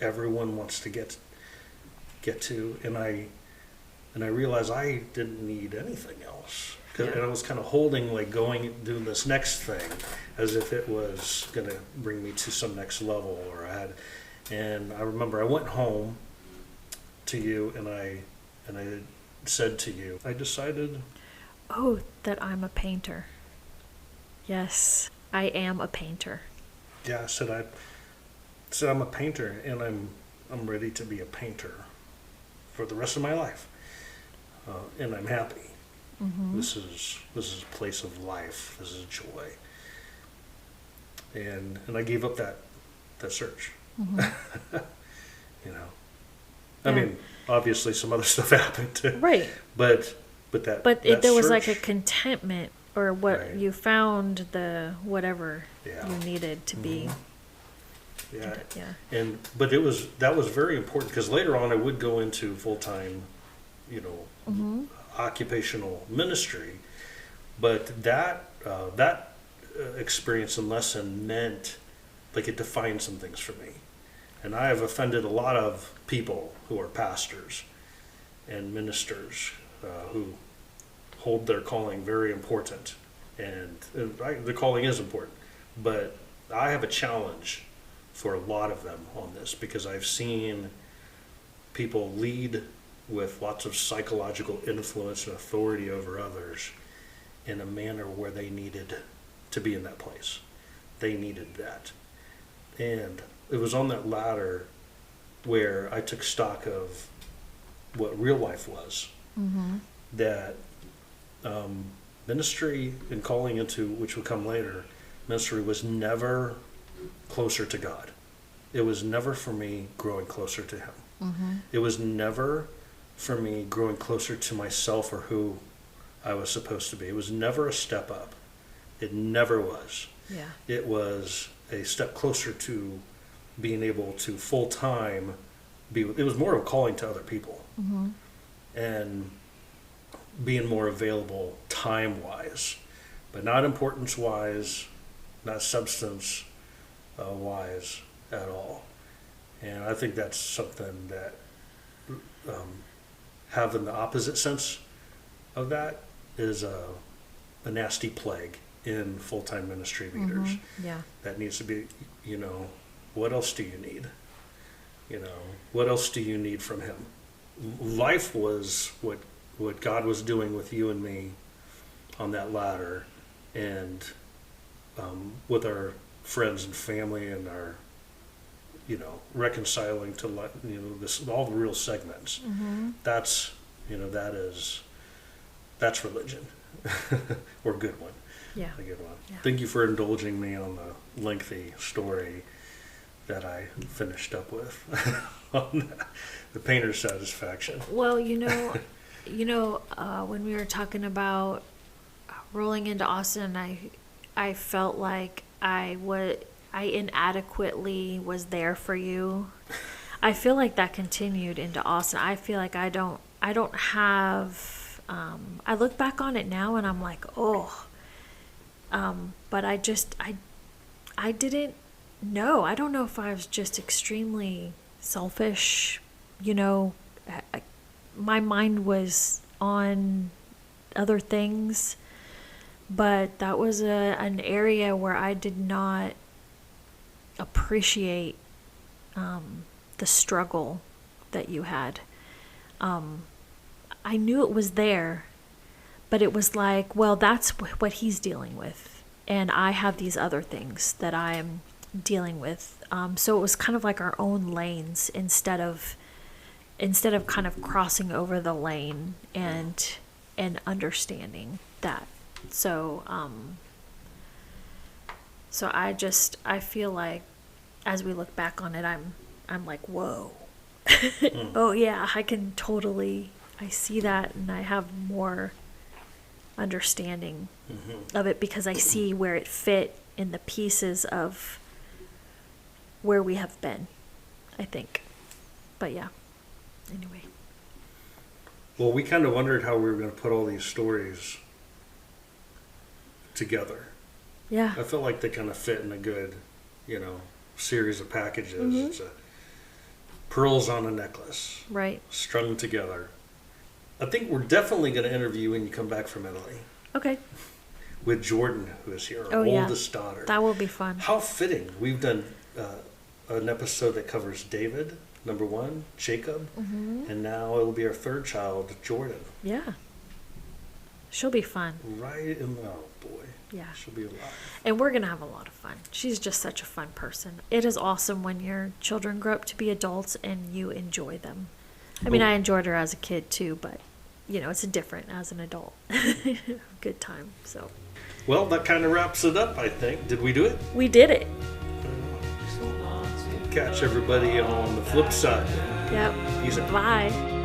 Speaker 1: everyone wants to get to? And I realized I didn't need anything else. And I was kind of holding, like doing this next thing as if it was going to bring me to some next level. And I remember I went home to you, and I said to you, I decided.
Speaker 2: Oh, that I'm a painter. Yes, I am a painter.
Speaker 1: Yeah, I said I'm a painter, and I'm ready to be a painter for the rest of my life, and I'm happy. This is a place of life. This is joy, and I gave up that search. I mean, obviously some other stuff happened too.
Speaker 2: Right.
Speaker 1: But
Speaker 2: there was like a
Speaker 1: search,
Speaker 2: contentment, or what
Speaker 1: Right.
Speaker 2: you found, the whatever
Speaker 1: Yeah.
Speaker 2: you needed to be.
Speaker 1: yeah.
Speaker 2: Yeah.
Speaker 1: But that was very important, because later on I would go into full-time, occupational ministry, but that experience and lesson meant, like, it defined some things for me. And I have offended a lot of people who are pastors and ministers who hold their calling very important. And the calling is important. But I have a challenge for a lot of them on this, because I've seen people lead with lots of psychological influence and authority over others in a manner where they needed to be in that place. They needed that. And it was on that ladder where I took stock of what real life was. That ministry and calling into, which would come later, ministry was never closer to God. It was never for me growing closer to Him. It was never for me growing closer to myself or who I was supposed to be. It was never a step up. It never was.
Speaker 2: Yeah.
Speaker 1: It was a step closer to being able to full-time it was more of a calling to other people. And being more available time-wise, but not importance-wise, not substance wise at all. And I think that's something that having the opposite sense of that is a nasty plague in full-time ministry leaders.
Speaker 2: Yeah.
Speaker 1: That needs to be, what else do you need? What else do you need from him? Life was what God was doing with you and me on that ladder, and with our friends and family and our, reconciling to, this, all the real segments. That's, that's religion, or good one.
Speaker 2: Yeah.
Speaker 1: A good one.
Speaker 2: Yeah.
Speaker 1: Thank you for indulging me on the lengthy story that I finished up with on the painter's satisfaction.
Speaker 2: Well, when we were talking about rolling into Austin, I felt like I inadequately was there for you. I feel like that continued into Austin. I feel like I don't have, I look back on it now and I'm like, but I didn't know. I don't know if I was just extremely selfish, my mind was on other things, but that was an area where I did not appreciate the struggle that you had. I knew it was there, but it was like, well, that's what he's dealing with, and I have these other things that I'm dealing with. So it was kind of like our own lanes instead of kind of crossing over the lane and understanding that. So I feel like as we look back on it, I'm like, whoa. Oh yeah, I see that, and I have more understanding of it because I see where it fit in the pieces of where we have been, I think. But yeah, anyway.
Speaker 1: Well, we kind of wondered how we were going to put all these stories together.
Speaker 2: Yeah.
Speaker 1: I felt like they kind of fit in a good, series of packages. It's pearls on a necklace.
Speaker 2: Right.
Speaker 1: Strung together. I think we're definitely going to interview you when you come back from Italy.
Speaker 2: Okay.
Speaker 1: With Jordan, who is here, our oldest daughter.
Speaker 2: That will be fun.
Speaker 1: How fitting. We've done an episode that covers David, number 1, Jacob, and now it'll be our third child, Jordan.
Speaker 2: Yeah. She'll be fun.
Speaker 1: Right in the, oh boy.
Speaker 2: Yeah.
Speaker 1: She'll be a lot.
Speaker 2: And we're going to have a lot of fun. She's just such a fun person. It is awesome when your children grow up to be adults and you enjoy them. I mean, I enjoyed her as a kid too, but, it's different as an adult. Good time, so.
Speaker 1: Well, that kind of wraps it up, I think. Did we do it?
Speaker 2: We did it.
Speaker 1: Catch everybody on the flip side.
Speaker 2: Yep.
Speaker 1: Peace out.
Speaker 2: Bye.